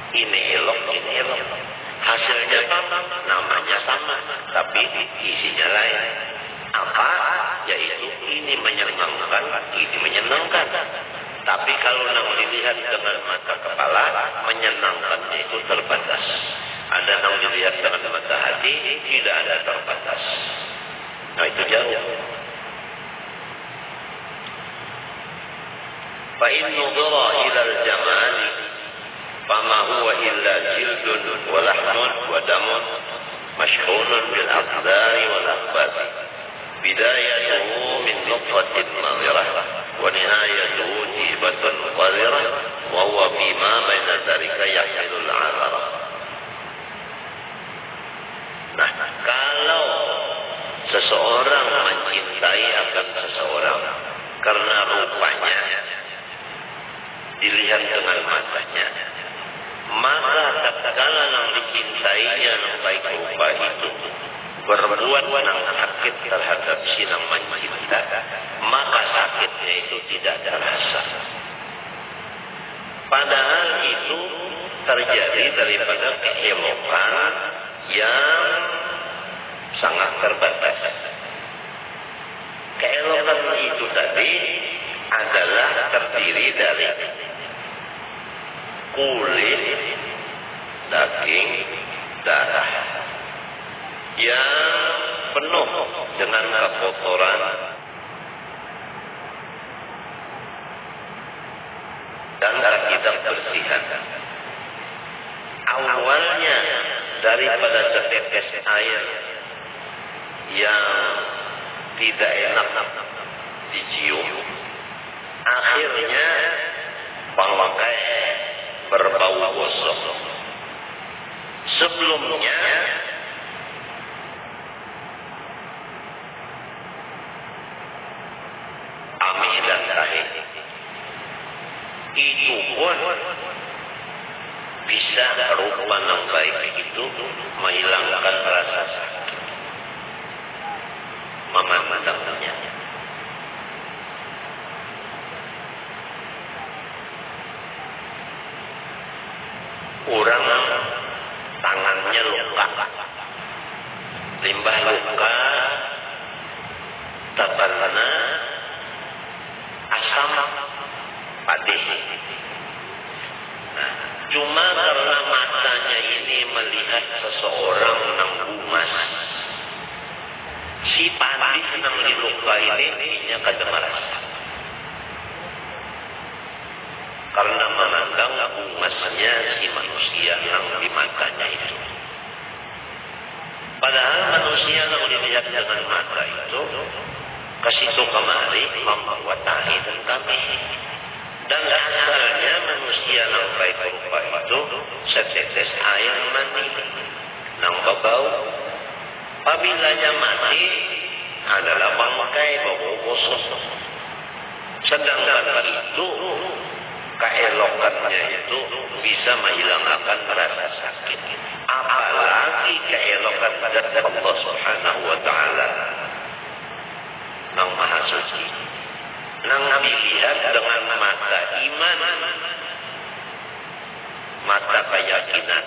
[SPEAKER 1] Ini elok, ini elok. Hasilnya sama, namanya sama, tapi isinya lain. Apa? Yaitu ini menyenangkan, ini menyenangkan. Tapi kalau yang dilihat dengan mata kepala, menyenangkan itu terbatas. Ada yang dilihat dengan mata hati, tidak ada terbatas. Nah itu jauh. Fa in nudhara ila al-jamal fama huwa illa jildun wa lahmun wa damun mashhunun bil aqdari wal akhbas bidayatuhu min nutfatin nadhirah wa nihayatuhu jibatun qadirah wa huwa bima baina dhalika yahilul azara. Nah, kalau seseorang mencintai akan seseorang karena rupanya dilihat dengan matanya, maka tatkala yang dicintainya yang baik rupa itu berbuat yang sakit terhadap si yang mencinta, maka sakitnya itu tidak terasa. Padahal itu terjadi daripada keelokan yang sangat terbatas. Keelokan itu tadi adalah terdiri dari kulit, daging, darah yang penuh dengan kekotoran dan tidak bersihan. Awalnya daripada setetes air yang tidak enak dicium, akhirnya bangkai berbau gosok. Sebelumnya amih dan tahi itu pun bisa rupa yang baik itu menghilangkan rasa sakit memandangnya. Orang tangannya luka, limbah luka, tabalana, asam, padih. Nah, cuma karena matanya ini melihat seseorang yang bumas, si padih yang diluka ini kedengaran. Karena memandang bumasnya si manusia yang di matanya itu. Padahal manusia yang dilihat dengan mata itu kesitu kemari membawa tahi dan kami. berbau. Apabila mati adalah bangkai bau busuk. Sedangkan itu keelokannya itu bisa menghilangkan rasa sakit. Apalagi keelokan zat Allah Subhanahu wa taala yang Maha Suci. Nang dilihat dengan mata iman, mata keyakinan.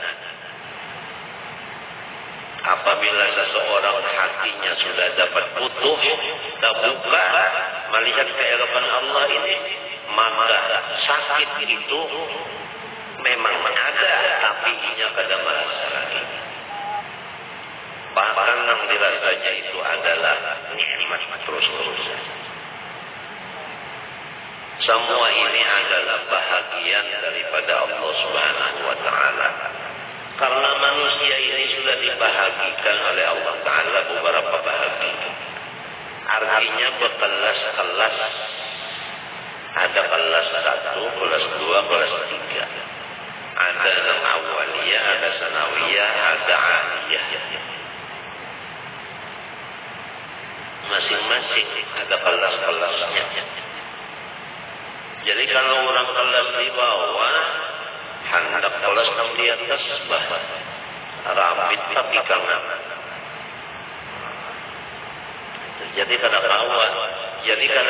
[SPEAKER 1] Apabila seseorang hatinya sudah dapat putuh, terbuka melihat keelokan Allah ini, maka sakit itu memang ada, tapi inya kada merasa lagi. Bahkan yang dirasanya itu adalah nikmat terus-terusan. Semua ini adalah bahagian daripada Allah Subhanahu wa taala. Karena manusia ini sudah dibahagikan oleh Allah Ta'ala beberapa bahagia. Artinya berkelas-kelas. Ada kelas 1, kelas 2, kelas 3. Ada yang awaliyah, ada sanawiyah, ada aliyah. Masing-masing ada kelas-kelasnya. Jadi kalau orang kelas di bawah, hendak kelas yang di atas rapid tapi kangen. Jadi kada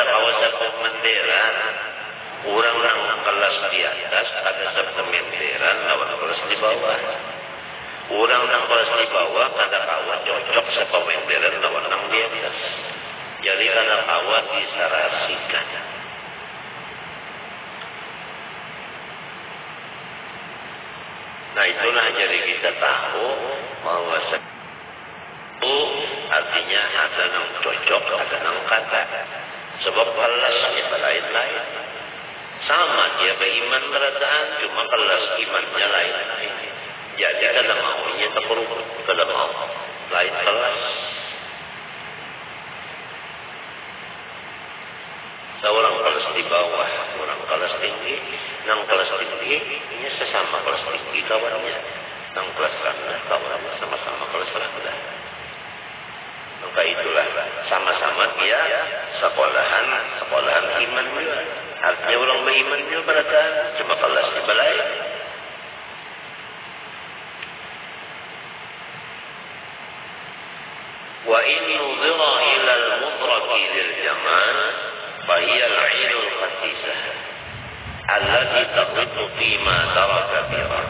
[SPEAKER 1] kawan satu menderan, orang yang kelas di atas ada satu menderan lawan kelas di bawah. Orang yang kelas di bawah kada kawan cocok satu menderan lawan yang di atas. Jadi kada kawan disarasikan. Nah itulah jadi kita tahu bahwa itu artinya ada yang cocok, ada yang kata. Sebab kelasnya lain-lain. Sama dia beriman berataan, cuma kelas imannya lain-lain. Jadi kada maunya terperuk, kada mau lain kelas. Seorang kelas di bawah, orang kelas tinggi. Nang kelas tinggi, ini sesama kelas tinggi kawannya. Nang kelas rendah, kawannya sama-sama kelas rendah. Maka itulah, sama-sama dia sekolahan iman juga. Artinya orang beriman juga berada, cuma kelas di balai. Wa in nudhira ila al-mudraki lil jamal, فهي العين الخسيسة التي تغط فيما ترك بها.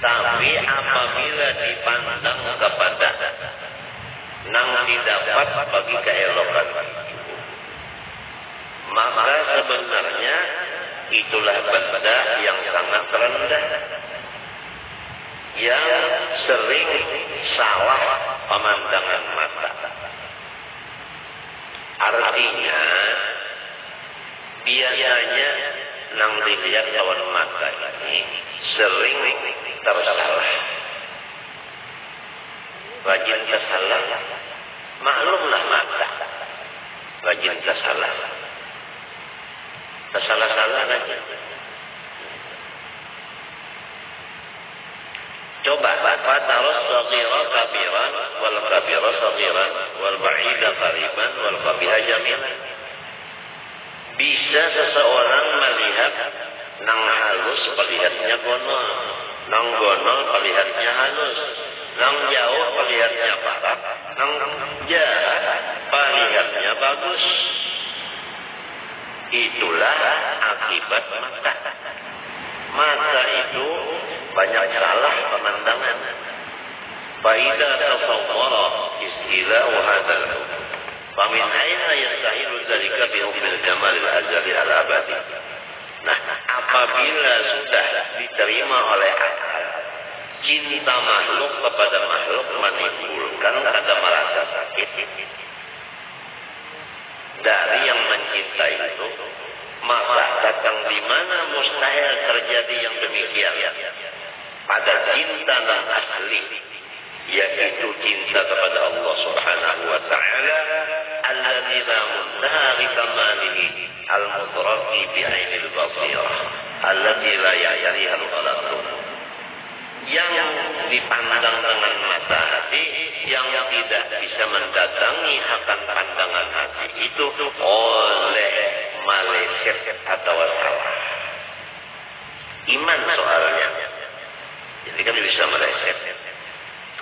[SPEAKER 1] Tapi apabila dipandang kepada nang didapat bagi keelokan itu, maka sebenarnya itulah benda yang sangat rendah, yang sering salah pemandangan mata. Artinya biasanya nang dilihat lawan mata ini sering tersalah. Rajin tersalah. Maklumlah mata. Rajin tersalah. Tersalah-salah rajin. Coba fataras saghira kabiran wal kabira saghiran wal ba'ida qariban wal qabiha jamilan. Bisa seseorang melihat nang halus melihatnya gonol, nang gonol melihatnya halus, nang jauh melihatnya barat, nang jarak melihatnya bagus. Itulah akibat mata. Mata itu banyak salah pemandangan. Faida tasawwara istilahu hadzal famin aina yastahilu dzalika bi hukmil jamal al-azali al-abadi. Nah, apabila sudah diterima oleh akal, cinta makhluk kepada makhluk menimbulkan kada merasa sakit dari yang mencintai itu, maka datang di mana mustahil terjadi yang demikian pada cinta yang asli, yaitu cinta kepada Allah Subhanahu wa taala alladzi la muntaha li kamalihi al-mudraki bi ainil basirah alladzi la ya'riha al-ghalaq. yang dipandang dengan mata hati, yang tidak bisa mendatangi akan pandangan hati itu oleh maleset atau salah. Iman soalnya. Jadi kan bisa meleset.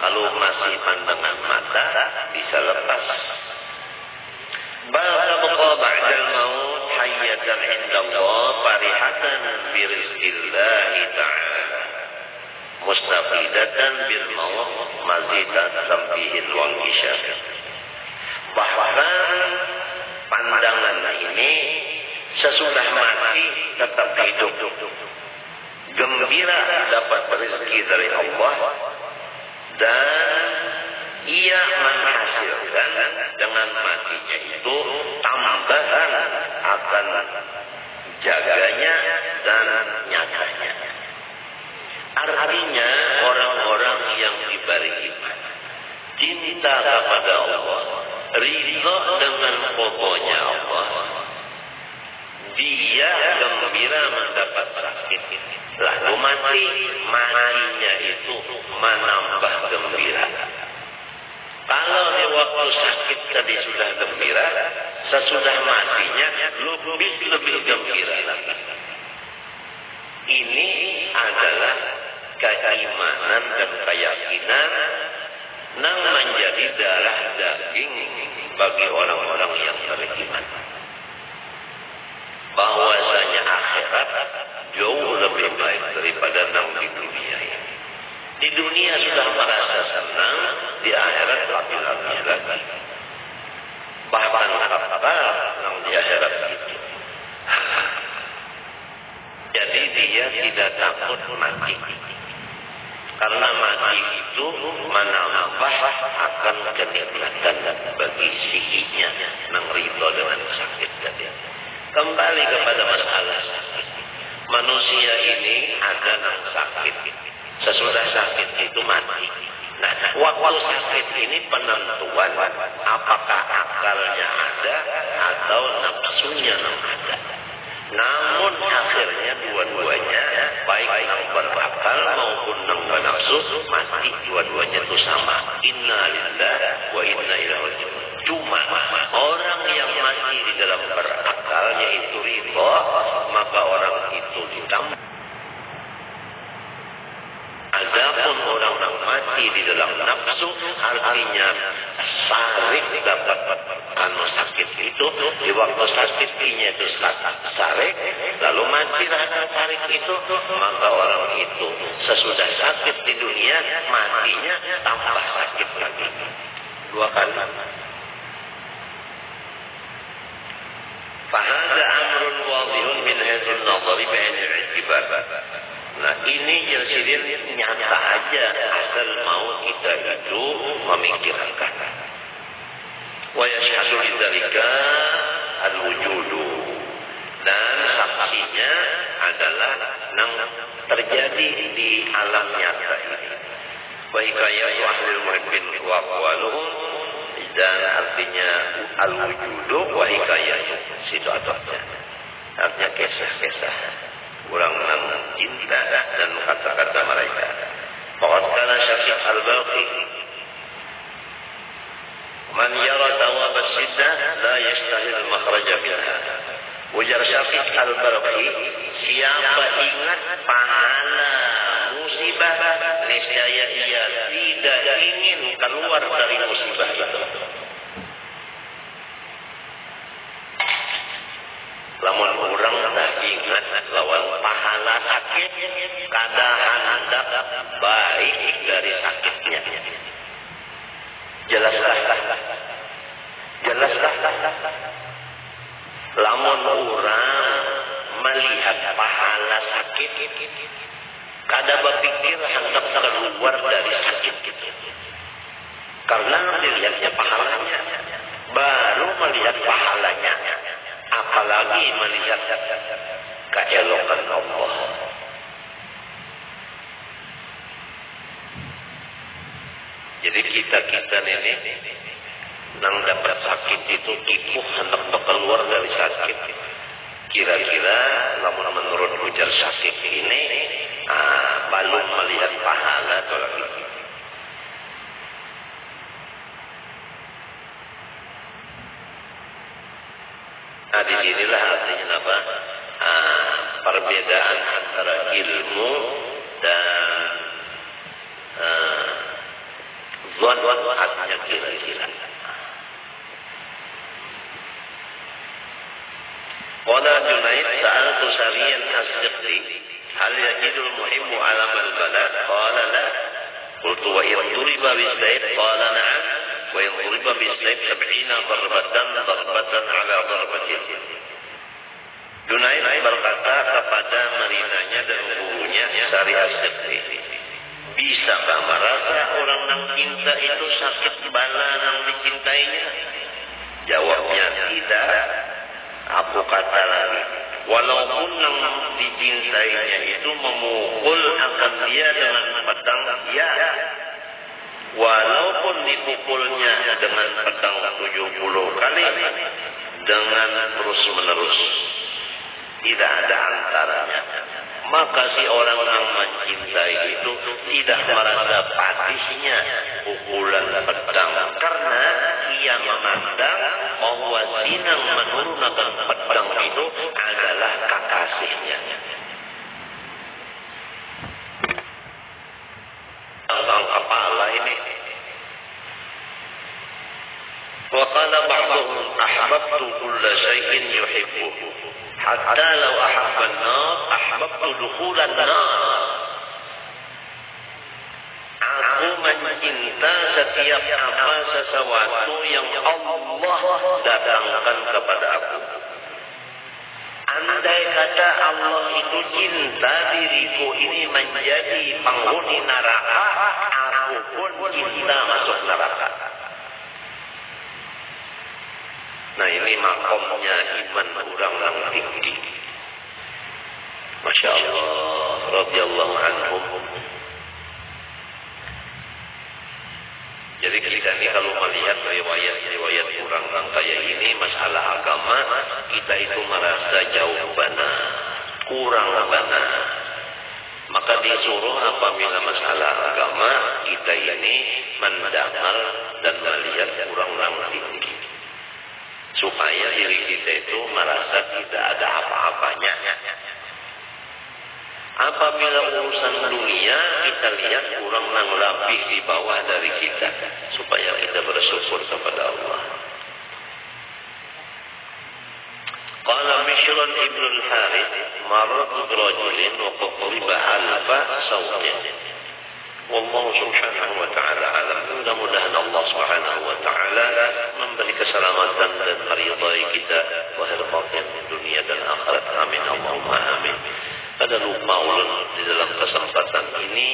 [SPEAKER 1] Kalau masih pandangan mata bisa lepas. Bal tabqa ba'dal maut hayyatan indallah farihatan bi rizqillah ta'ala. Mustafidatan bil maut mazidatan bihi wal isyaq. Bahkan pandangan ini sesudah mati tetap hidup. Gembira dapat rezeki dari Allah dan ia menghasilkan dengan matinya itu tambahan akan jaganya dan nyatanya. Artinya orang-orang yang diberi iman, cinta kepada Allah, ridho dengan pokoknya Allah, dia gembira mendapat sakit, lalu matinya itu menambah gembira. Kalau di waktu sakit tadi sudah gembira, sesudah matinya lebih gembira lagi. Ini adalah keimanan dan keyakinan yang menjadi darah daging bagi orang-orang yang beriman. Bahwasanya akhirat jauh lebih baik daripada yang di dunia ini. Di dunia sudah merasa senang, di akhirat lagi-lagi lagi. Bahkan kata yang di akhirat itu. Jadi dia tidak takut mati. Karena mati itu menambah akan kenikmatan bagi psikisnya yang ridho dengan sakit tadi. Kembali kepada masalah sakit. Manusia ini ada yang sakit. Sesudah sakit itu mati. Nah, waktu sakit ini penentuan apakah akalnya ada atau nafsunya yang ada. Namun akhirnya dua-duanya baik yang berakal maupun yang bernafsu mati, dua-duanya itu sama. Inna lillahi wa inna ilaihi raji'un. Cuma orang yang mati di dalam berakal yaitu ridho, maka orang itu ditambah. Adapun orang yang mati di dalam nafsu, artinya sarik dapat sakit itu di waktu sakitnya itu sarik, lalu mati rasa sarik itu, maka orang itu sesudah sakit di dunia matinya tambah sakit lagi 2 kali. Fahada amrun wadihun min hadzal nadhari bi'ainil i'tibar. Nah, ini jadi nyata aja asal mau kita itu memikirkan. Wa yashhadu lidzalika al-wujudu. Dan saksinya adalah yang terjadi di alam nyata ini. Wa hikayatu ahlul muhibbin wa aqwaluhum, dan artinya al-wujudu wa hikayatu situasinya. Artinya kisah-kisah orang yang cinta dan kata-kata mereka. Faqad kana Syafiq al-Baqi man yara dawab as-siddah la yastahil makhraja minha. Ujar Syafiq al-Baqi, siapa ingat pahala musibah, niscaya ia tidak ingin keluar dari musibah itu. Lamun orang tak ingat lawan pahala sakit, kada hendak baik dari sakitnya. Jelaslah. Lamun orang melihat pahala sakit, kada berpikir hendak keluar dari sakit itu. Karena dilihatnya pahalanya, baru melihat pahalanya. Apalagi melihat keelokan Allah. Jadi kita ini yang dapat sakit itu tipu hendak keluar dari sakit. Kira-kira namun menurut ujar sakit ini belum melihat pahala tolak itu. Di sinilah artinya apa? Perbedaan antara ilmu dan zon artinya kira-kira. Qala Junaid sa'altu Sariyan as-Siqi hal yajidul muhimmu alam al-balad qala la qultu wa in duriba bis-sayf qala na'am wa in duriba bis-sayf 70 darbatan ala darbatin. Junaid berkata kepada marinanya dan gurunya Sari as-Siqi, bisakah merasa orang yang cinta itu sakit bala yang dicintainya? Jawabnya tidak. Aku kata lagi, walaupun yang dicintainya itu memukul akan dia dengan pedang, ya. Walaupun dipukulnya dengan pedang 70 kali, dengan terus menerus, tidak ada antaranya. Maka si orang yang mencintai itu tidak merasa padisnya pukulan pedang, karena ia memandang bahwa sinang menurunkan pedang itu adalah kekasihnya. Tentang kepala ini. Wa qala ba'dhum ahbabtu kulla shay'in yuhibbuhu hatta law ahabba an-nar ahbabtu dukhulan nar. Aku mencinta setiap apa sesuatu yang Allah datangkan kepada aku. Andai kata Allah itu cinta diriku ini menjadi penghuni neraka, aku pun cinta masuk neraka. Nah, ini makomnya iman orang yang tinggi. Masya Allah, radhiyallahu anhum. Jadi kita ini kalau melihat riwayat-riwayat orang yang kayak ini, masalah agama, kita itu merasa jauh benar, kurang benar. Maka disuruh apabila masalah agama, kita ini mendakal dan melihat kurang tinggi. Supaya diri kita itu merasa tidak ada apa-apanya. Apabila urusan dunia kita lihat kurang lebih di bawah dari kita, supaya kita bersyukur kepada Allah. Qala Mishrun ibn al-Harith marratu birajulin wa qad riba alfa sawtin. Wallahu subhanahu wa ta'ala alam. Mudah-mudahan Allah subhanahu wa ta'ala memberi keselamatan dan meridai kita lahir batin dunia dan akhirat. Amin Allahumma amin. Pada lupa ulun di dalam kesempatan ini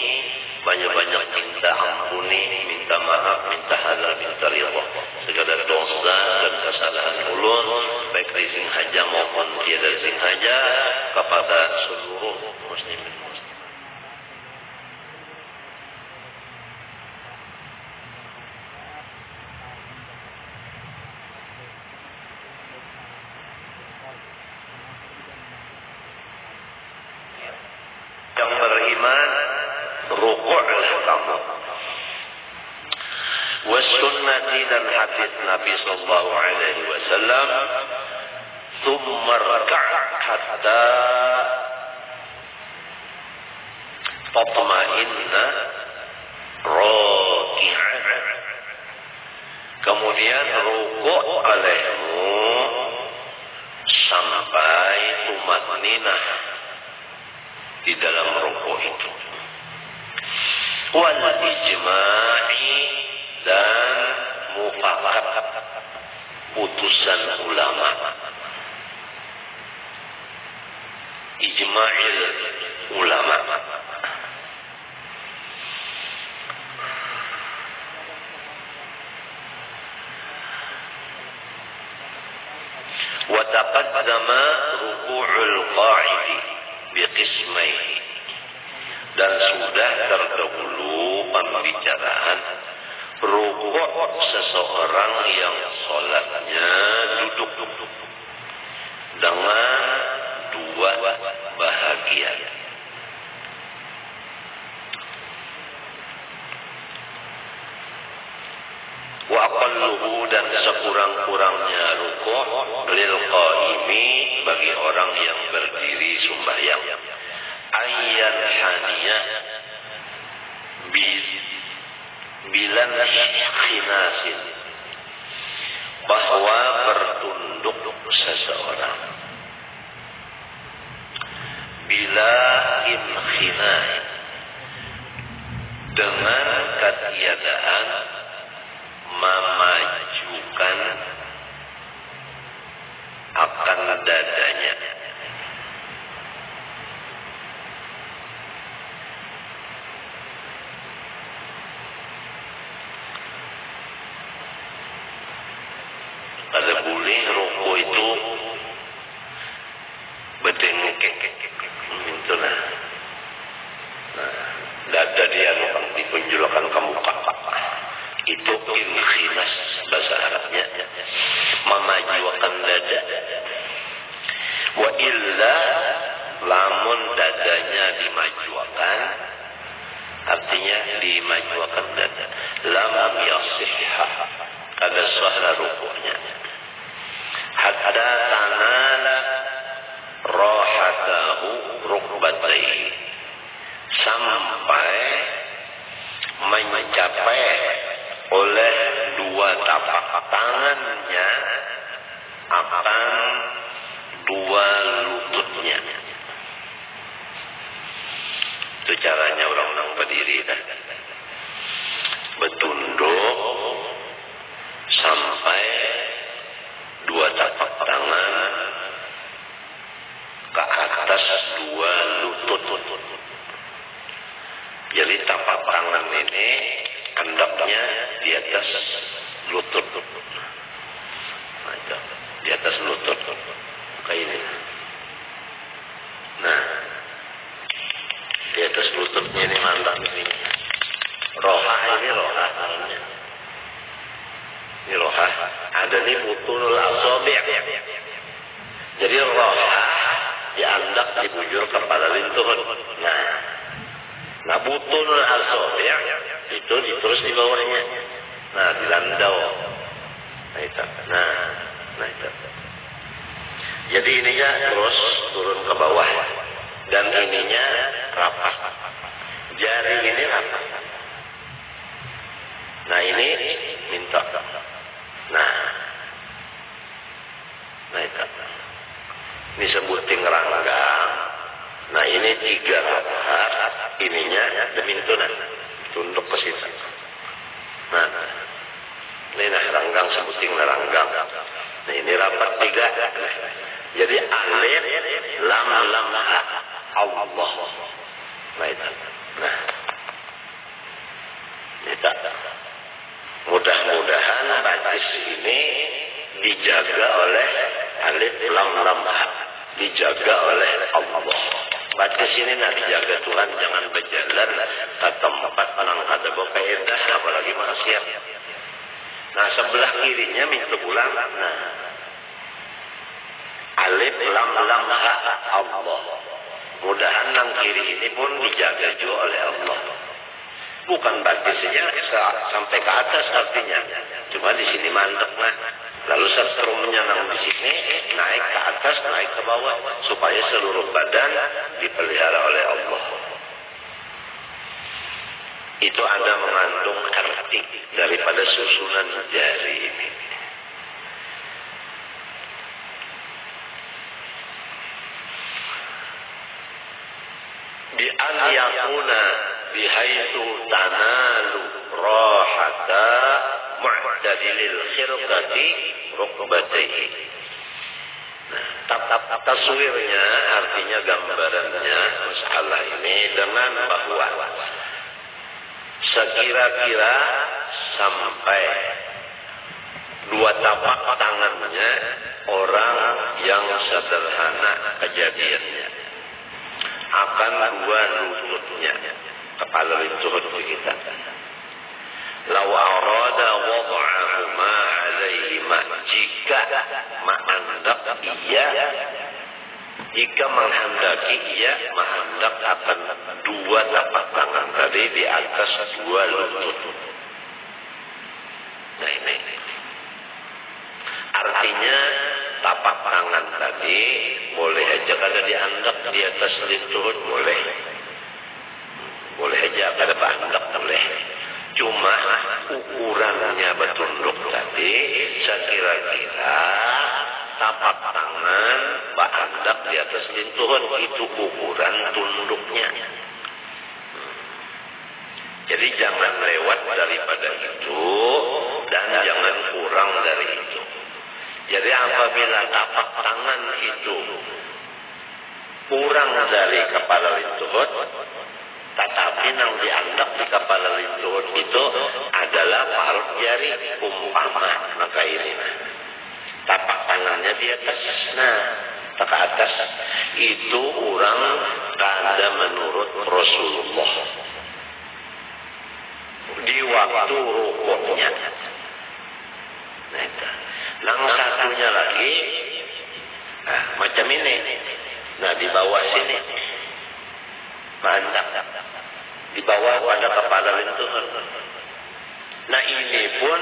[SPEAKER 1] banyak-banyak minta ampuni, minta maaf, minta halal, minta ridha segala dosa dan kesalahan ulun baik di Singhaja maupun tiada Singhaja kepada seluruh muslimin. Yang beriman, rukuklah kamu. Wasunnati dan hadis Nabi sallallahu alaihi wasallam, thumma raka' hatta tatma'inna raki'an. Kemudian rukuk olehmu sampai tumatninah di dalam rukuk itu. Wal ijma'i dan mufakat putusan ulama. Ijma'il ulama. Wa taqaddama ruku'ul qa'idi biqismaihi, dan sudah terdahulu pembicaraan rukuk seseorang yang sholatnya duduk dengan dua bahagian. orang yang berdiri sembahyang. Ayyan haniyah bilan khinasin, bahwa bertunduk seseorang bila inkhina, dengan ketiadaan memajukan akan dadanya. Kada boleh rokok itu berdengkek, itulah. Nah, dada dia numpang ditunjulkan ke muka. Itu inkhinas bahasa Arabnya, memajukan dada. Wa illa, lamun dadanya dimajukan, artinya dimajukan dada, lam yasihha, kada sahra rukuknya. Hatta tanala rahatahu rukbatayhi, sampai mencapai oleh dua tapak tangannya akan dua lututnya. Itu caranya orang-orang berdiri kan, bertunduk sampai dua tapak tangan ke atas dua lutut. Jadi tapak tangan ini hendaknya di atas lutut. Nah, di atas lutut kayak ini. Nah, di atas lututnya ini mantap ini. Roha ini roha namanya. Ini roha. Ada nih butunul asabi'. Jadi roha diandak dibujur kepala lintuhun. Nah, butunul asabi' itu diterus di bawahnya. Nah, dilandau. Nah, itu. Nah, itu. Jadi ininya terus turun ke bawah. Dan ininya rapat. Jari ini rapat. Nah, ini minta. Nah, itu. Ini sebuting ranggang. Nah, ini 3 rapat. Ininya demintunan. Tunduk ke situ. Nah, ini ranggang sebuting ranggang. Nah, ini rapat 3. Jadi alif lam ha Allah. Nah, itu. Nah, itu. Mudah-mudahan batis ini dijaga oleh alif lam ha, dijaga oleh Allah. Batis ini nak dijaga Tuhan, jangan berjalan ke tempat orang kada berfaedah, apalagi maksiat. Nah, sebelah kirinya minta pulang. Nah, alif lam ha Allah. Mudahan yang kiri ini pun dijaga juga oleh Allah. Bukan batisnya sampai ke atas artinya. Cuma di sini mantap nah. Lalu seterusnya di sini naik ke atas, naik ke bawah supaya seluruh badan dipelihara oleh Allah. Itu ada mengandung arti daripada susunan jari ini. Bi an yakuna bihaitsu tanalu rahata mu'tadilil khirqati rukbatayhi. Nah, taswirnya artinya gambarannya masalah ini dengan bahwa sekira-kira sampai 2 tapak tangannya orang yang sederhana kejadiannya akan 2 lututnya, kepala lutut kita. Law arada wad'ahuma 'alaihima, jika menghendaki ia menghendak akan 2 tapak tangan tadi di atas 2 lutut. Nah, ini artinya tapak tapak tangan tadi boleh aja kada dianggap di atas lintuhun boleh. Boleh aja kada beanggap boleh. Cuma ukurannya bertunduk tadi sekira-kira tapak tangan beanggap di atas lintuhun itu ukuran tunduknya. Jadi jangan lewat daripada itu dan jangan kurang dari itu. Jadi apabila tapak tangan itu kurang dari kepala lintuhun, tetapi yang dianggap di kepala lintuhun itu adalah paruh jari umpama, maka ini tapak tangannya di atas, ke atas itu orang kada menurut Rasulullah di waktu rukuknya. Yang satunya lagi, macam ini. Nah di bawah sini, mantap. Di bawah pada kepala lintuhun. Nah ini pun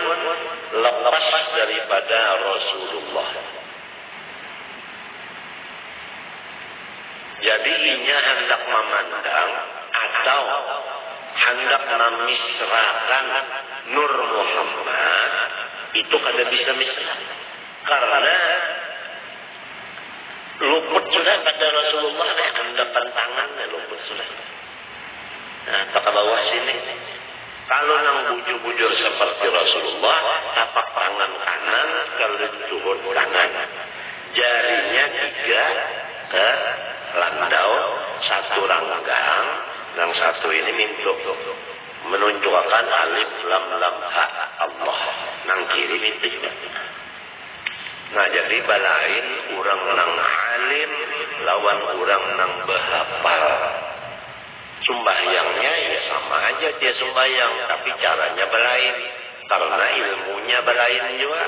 [SPEAKER 1] lepas daripada Rasulullah. Jadi inya hendak memandang atau hendak memisrakan Nur Muhammad itu kada bisa misrah. Karena luput sudah pada Rasulullah hadapan tangannya luput sudah. Nah, ke bawah sini. Kalau nang bujur-bujur seperti Rasulullah, tapak tangan kanan ke lintuhun kanan. Jarinya 3 ke landau, 1 ranggang, yang 1 ini mintuk. Menunjukkan alif lam lam ha Allah. Nang kiri mintu juga. Nah jadi balain orang nang alim lawan orang nang behapal. Sembahyangnya ya sama aja dia sembahyang, tapi caranya belain. Karena ilmunya belain juga.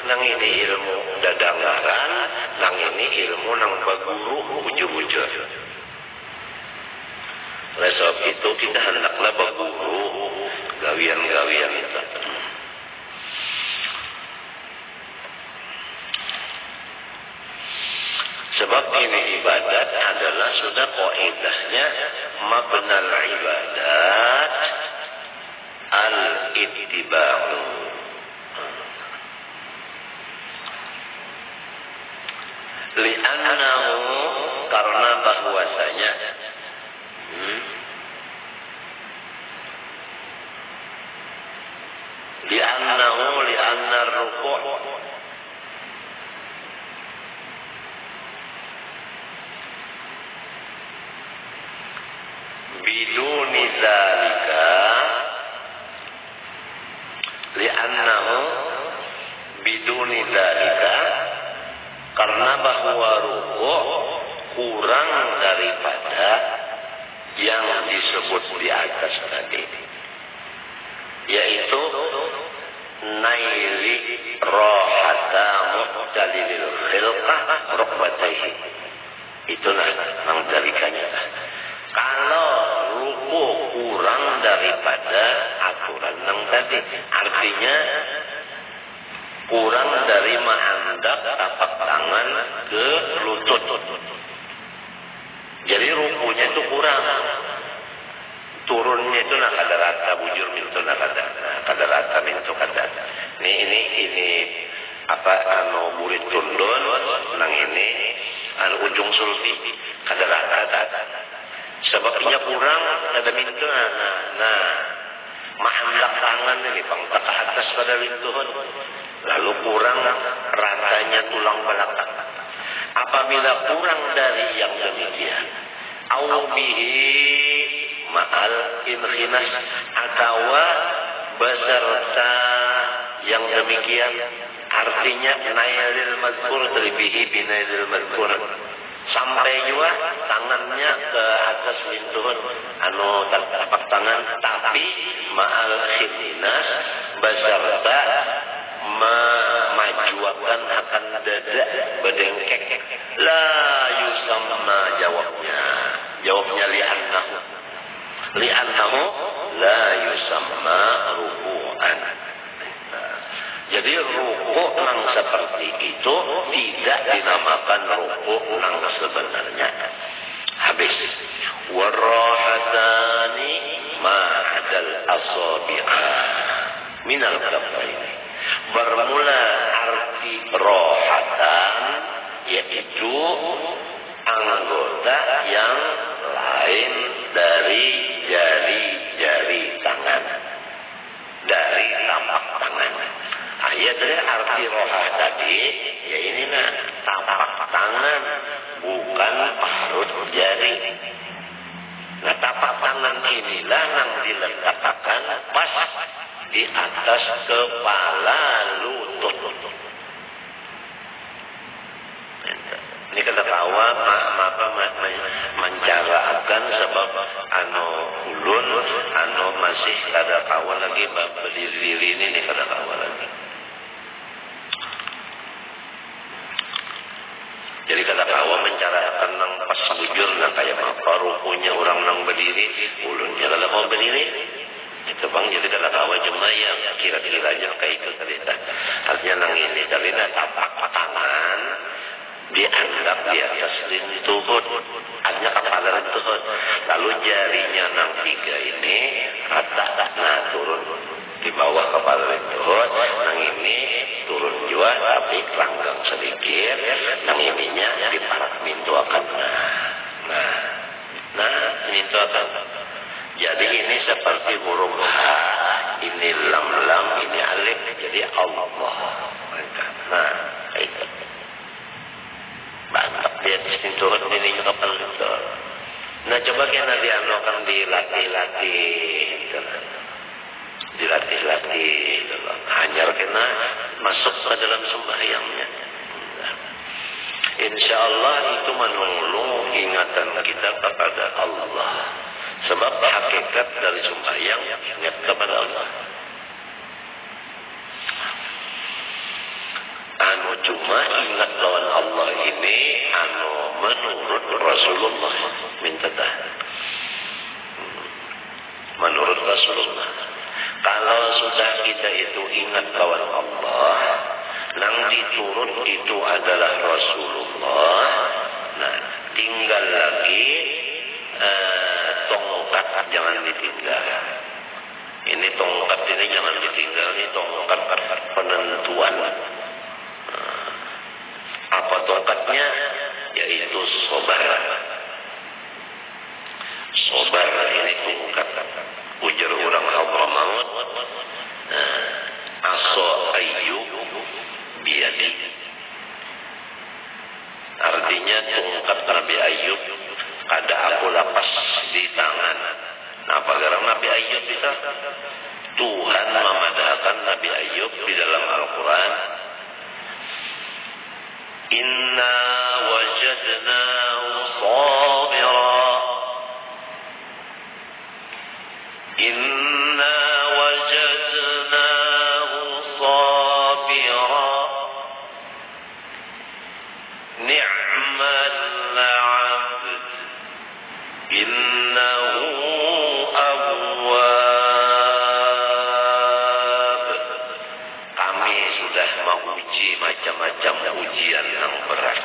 [SPEAKER 1] Nang ini ilmu dadangaran, nang ini ilmu nang baguru ujur-ujur. Oleh sebab itu kita hendaklah baguru gawian-gawian itu. Sebab ini ibadat adalah sudah kaidahnya mabnal ibadat al-ittiba'u. Li'annahu karena bahwasanya li'anna ruku' biduni dzalika li'annahu biduni dzalika karena bahwa ruku' kurang daripada yang disebut di atas tadi, yaitu naili rohata mu'tadilil khilqah rukbataihi. Itulah yang dalikanya. Kalau ruku kurang daripada aturan yang tadi, artinya kurang dari menghendak tapak tangan ke lutut. Jadi rukunya itu kurang. Turunnya itu nak ada rata, bujur mintu nak ada rata mintu kada. Ini apa burit tundun nang ini ujung sulbi kada rata. Sebabnya kurang ada mintu. Nah menghendak tangan ini pangtak ke atas pada lintuhun. Lalu kurang ratanya tulang belakang. Apabila kurang dari yang demikian, aubihi ma'al inhinas atau beserta yang demikian, artinya nailil mazkur terbihi binailil mazkur, sampai juga tangannya ke atas lintuhun tapak tangan, tapi ma'al inhinas beserta memajukan akan dada berdengkek. La yusamma jawabnya li'annahu la yusamma ruku'an. Jadi rukuk nang seperti itu tidak dinamakan rukuk nang sebenarnya. Habis. Warrahatani ma'adal asabi'a minal kaffaini. Bermula arti rohatan yaitu anggota yang lain dari jari-jari tangan, dari tapak tangan. Ya dari arti roha tadi ya ini tapak tangan bukan parut jari. Nah tapak tangan inilah yang diletakkan pas di atas kepala lutut. Ini kata kawa maka mencarakan sebab ulun masih kada kawa lagi berdiri ini kada kawa lagi. Jadi kata kawa mencarakan nang pas bujur nang kayak apa rukunya orang nang berdiri, ulunnya kalau mau berdiri. Itu bang, jadi kata kawa cuma yang kira-kiranya kayak itu cerita. Artinya nang ini dari tapak tangan dianggap di atas lutut, artinya kepala lutut. Lalu jarinya nang tiga ini rata turun di bawah kepala lutut, nang ini turun juga tapi langgang sedikit, nang ininya diparak mintuakan. Nah mintuakan. Jadi ini seperti huruf H, ini lam, ini alif, jadi Allah. Nah, itu. Mantap dia turun ini juga perlu. Nah, coba kita akan dilatih. Dilatih. Hanya kena masuk ke dalam sembahyangnya. Insya Allah itu menolong ingatan kita kepada Allah. Sebab hakikat dari sembahyang ingat kepada Allah. Cuma ingat lawan Allah ini menurut Rasulullah minta dah. Menurut Rasulullah. Kalau sudah kita itu ingat lawan Allah, nang diturun itu adalah Rasulullah. Nah, tinggal lagi tongkat jangan ditinggal. Ini tongkat ini jangan ditinggal, ini tongkat penentuan. Apa tongkatnya? Yaitu sobar. Sobar ini tongkat. Ujar orang Hadramaut, aso ayyub biadi. Artinya tongkat Nabi Ayub ada aku lapas di tangan. Nah, apa garam Nabi Ayub bisa? Tuhan memadahkan Nabi Ayub di dalam Al-Quran. Inna wajadnahu sabira. Inna wajadnahu sabira. Ni'mal abd. Innahu awwab. Kami sudah menguji macam-macam ujian yang berat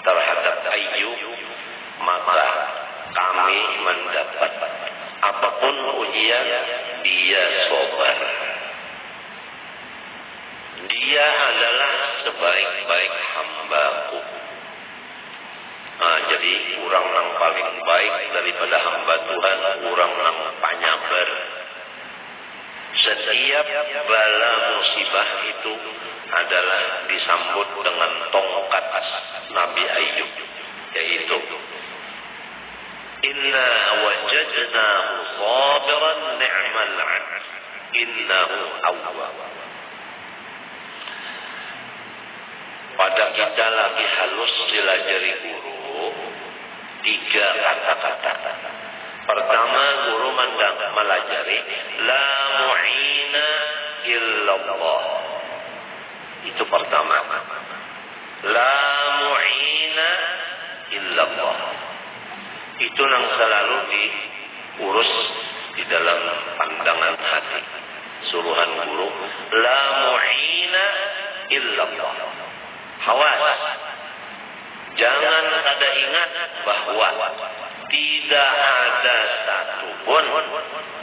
[SPEAKER 1] terhadap Ayub, maka kami mendapat apapun ujian dia sabar. Dia adalah sebaik-baik hambaku. Jadi orang yang paling baik daripada hamba Tuhan, orang yang penyabar. Setiap bala musibah itu adalah disambut dengan tongkat Nabi Ayub, yaitu Inna wajadnahu sabiran ni'mal 'abd innahu awwab. Pada kita lagi halus dilajari guru 3 kata-kata. Pertama guru melajari la mu'ina illallah. Itu pertama. La mu'ina illallah. Itu yang selalu diurus di dalam pandangan hati. Suruhan guru la mu'ina mu'ina illallah. Hawas. Jangan kada ingat bahwa tidak ada satupun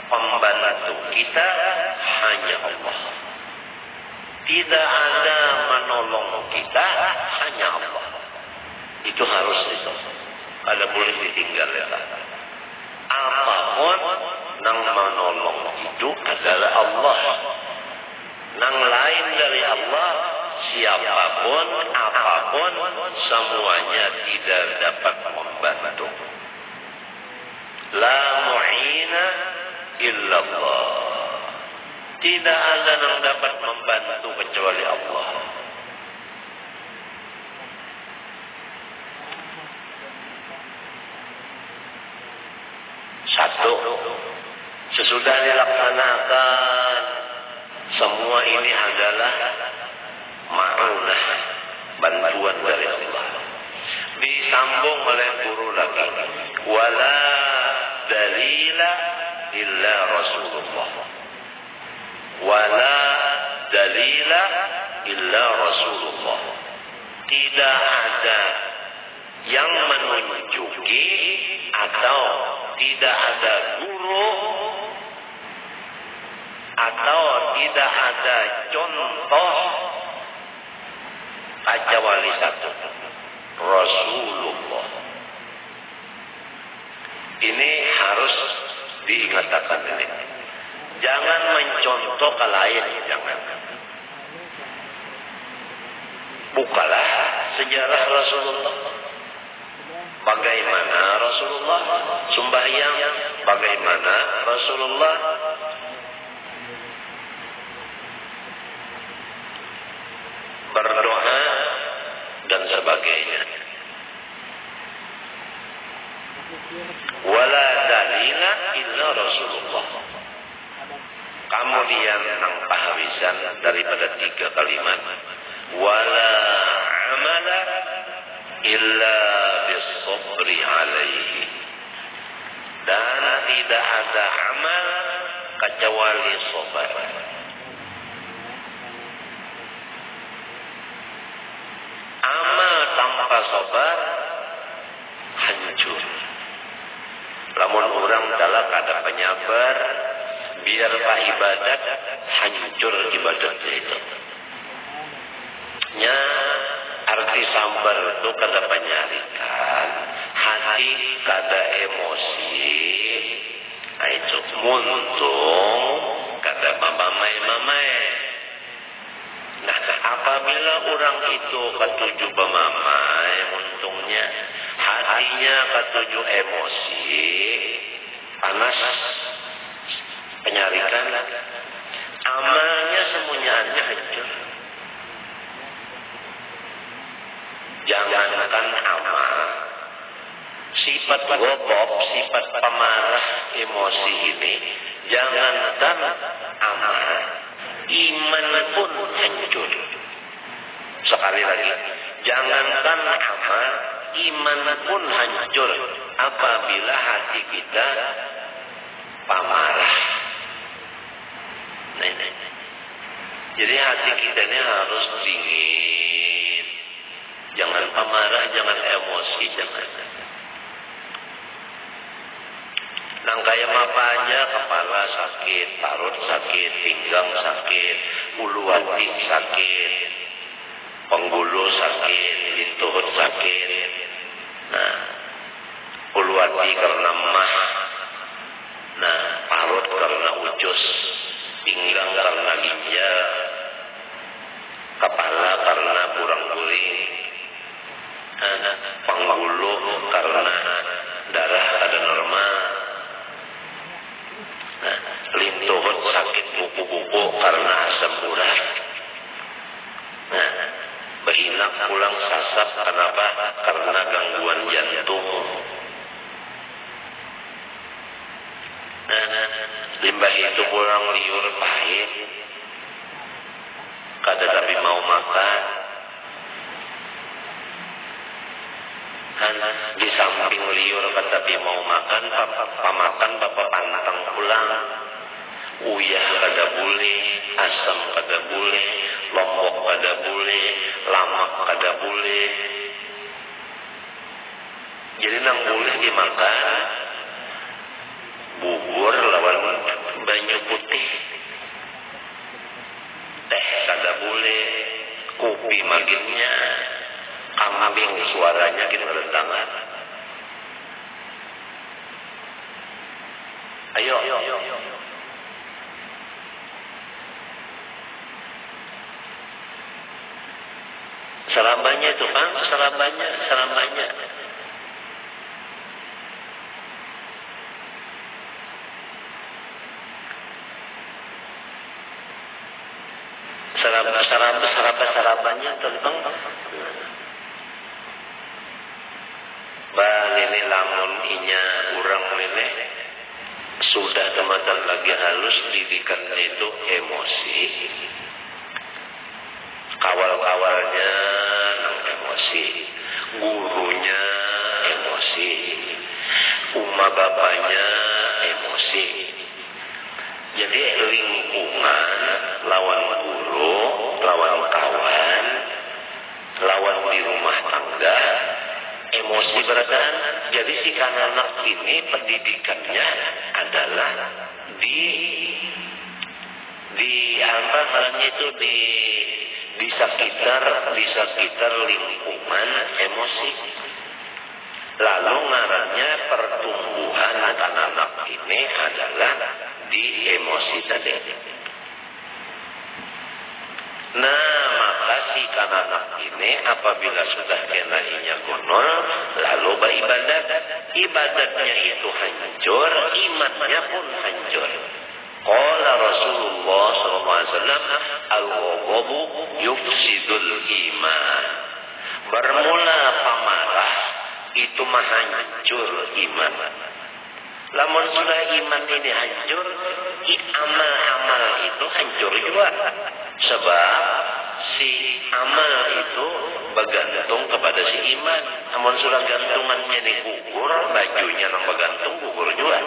[SPEAKER 1] pembantu kita, hanya Allah. Tidak ada menolong kita, hanya Allah. Itu harus itu. Kada boleh ditinggal ya. Apapun nang menolong itu adalah Allah. Nang lain dari Allah, siapapun, apapun, semuanya tidak dapat membantu. La mu'ina illallah. Tidak ada yang dapat membantu kecuali Allah. Satu, sesudah dilaksanakan, semua ini adalah ma'unah, bantuan dari Allah. Disambung oleh guru lagi. Wala dalila illa Rasulullah. Wala dalila illa Rasulullah. Tidak ada yang menunjuki atau tidak ada guru atau tidak ada contoh kecuali satu, Rasulullah. Ini harus diingatkan ini. Jangan mencontoh ke lain, jangan. Bukalah sejarah Rasulullah. Bagaimana Rasulullah sembahyang, bagaimana Rasulullah berdoa dan sebagainya. Wala dalila illa Rasulullah. Kemudian nang pahawisan daripada 3 kalimat. Wala amala illa bisabri alaihi. Dan tidak ada amal kecuali sabar. Amal tanpa sabar hancur. Lamun orang dalam kada penyabar, biar pak ibadat hancur ibadatnya itu. Nya arti sabar itu kada penyarikan, hati kada emosi, itu muntung kada mamai. Nah, apabila orang itu ketuju pemamai, untungnya hatinya ketuju emosi, panas, penyarikan, amalnya semuanya hancur. Jangankan amal, sifat gobok, sifat pemarah, emosi ini, jangankan amal, iman pun hancur. Sekali lagi, jangankan amal, iman pun hancur apabila hati kita pemarah. Nah. Jadi hati kita ini harus dingin, jangan pemarah, jangan emosi, jangan. Nang kayak apa aja, kepala sakit, parut sakit, pinggang sakit, ulu hati sakit, penggulu sakit, lintuh sakit. Nah, ulu hati karena mah, nah parut karena ujus, pinggang karena ginjal, kepala karena kurang guling, penggulu karena darah ada normal. Nah, lintuh sakit buku-buku karena asam urat. Nah, behinak pulang sasap kenapa? Karena gangguan jantung. Nah, limbah itu pulang liur pahit. Kada tapi mau makan. Di samping liur tapi mau makan, pamakan bapak pantang pulang. Uyah kada boleh, asam kada boleh, lombok kada boleh, lamak kada boleh. Jadi nang boleh dimakan bubur lawan banyu putih. Teh kada boleh, kopi maginnya, kambing suaranya kita rentangan. Ayo. Serabanya itu kan, serabanya. Serabanya tentang bang ini lamun inya urang ini sudah kematan lagi halus didikannya itu emosi. Kawal-kawalnya emosi, gurunya emosi, umma bapaknya emosi. Jadi lingkungan lawan guru, lawan kawan, lawan di rumah tangga, emosi beradaan. Jadi si anak ini pendidikannya adalah di apa namanya itu di sekitar lingkungan emosi. Lalu ngarannya pertumbuhan anak-anak ini adalah di emosi tadi. Nah, maka si anak ini apabila sudah kena inya gonol, lalu beribadat, ibadatnya itu hancur, imannya pun hancur. Qala Rasulullah SAW, al-ghadabu yufsidul iman. Bermula pamarah itu mah hancur iman. Lamun sudah iman ini hancur, amal-amal itu hancur juga. Sebab si amal itu bergantung kepada si iman. Namun sudah gantungannya di gugur, bajunya nang bergantung gugur juga.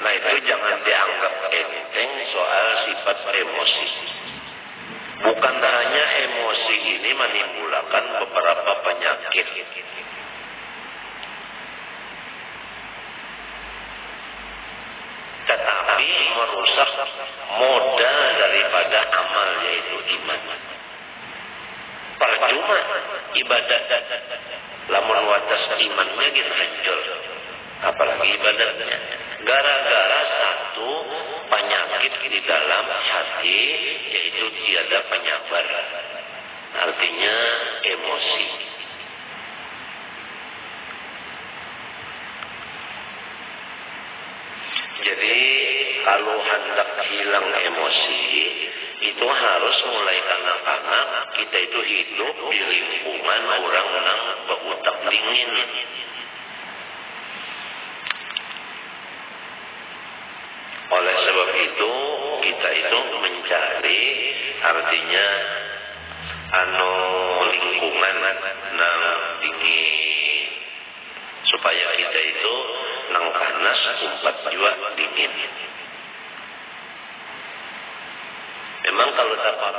[SPEAKER 1] Nah itu jangan dianggap enteng soal sifat emosi. Bukan hanya emosi ini menimbulkan beberapa penyakit. Tetapi merusak modal daripada amal yaitu iman. Percuma ibadat lamun watas imannya gitu hancur. Apalagi ibadatnya. Gara-gara satu penyakit di dalam hati yaitu tiada penyabar. Artinya emosi. Jadi kalau hendak hilang emosi itu harus mulai kanak-kanak kita itu hidup di lingkungan orang yang berutak dingin. Oleh sebab itu kita itu mencari artinya lingkungan nang dingin supaya kita itu nang panas umpat juga dingin. Memang kalau dapat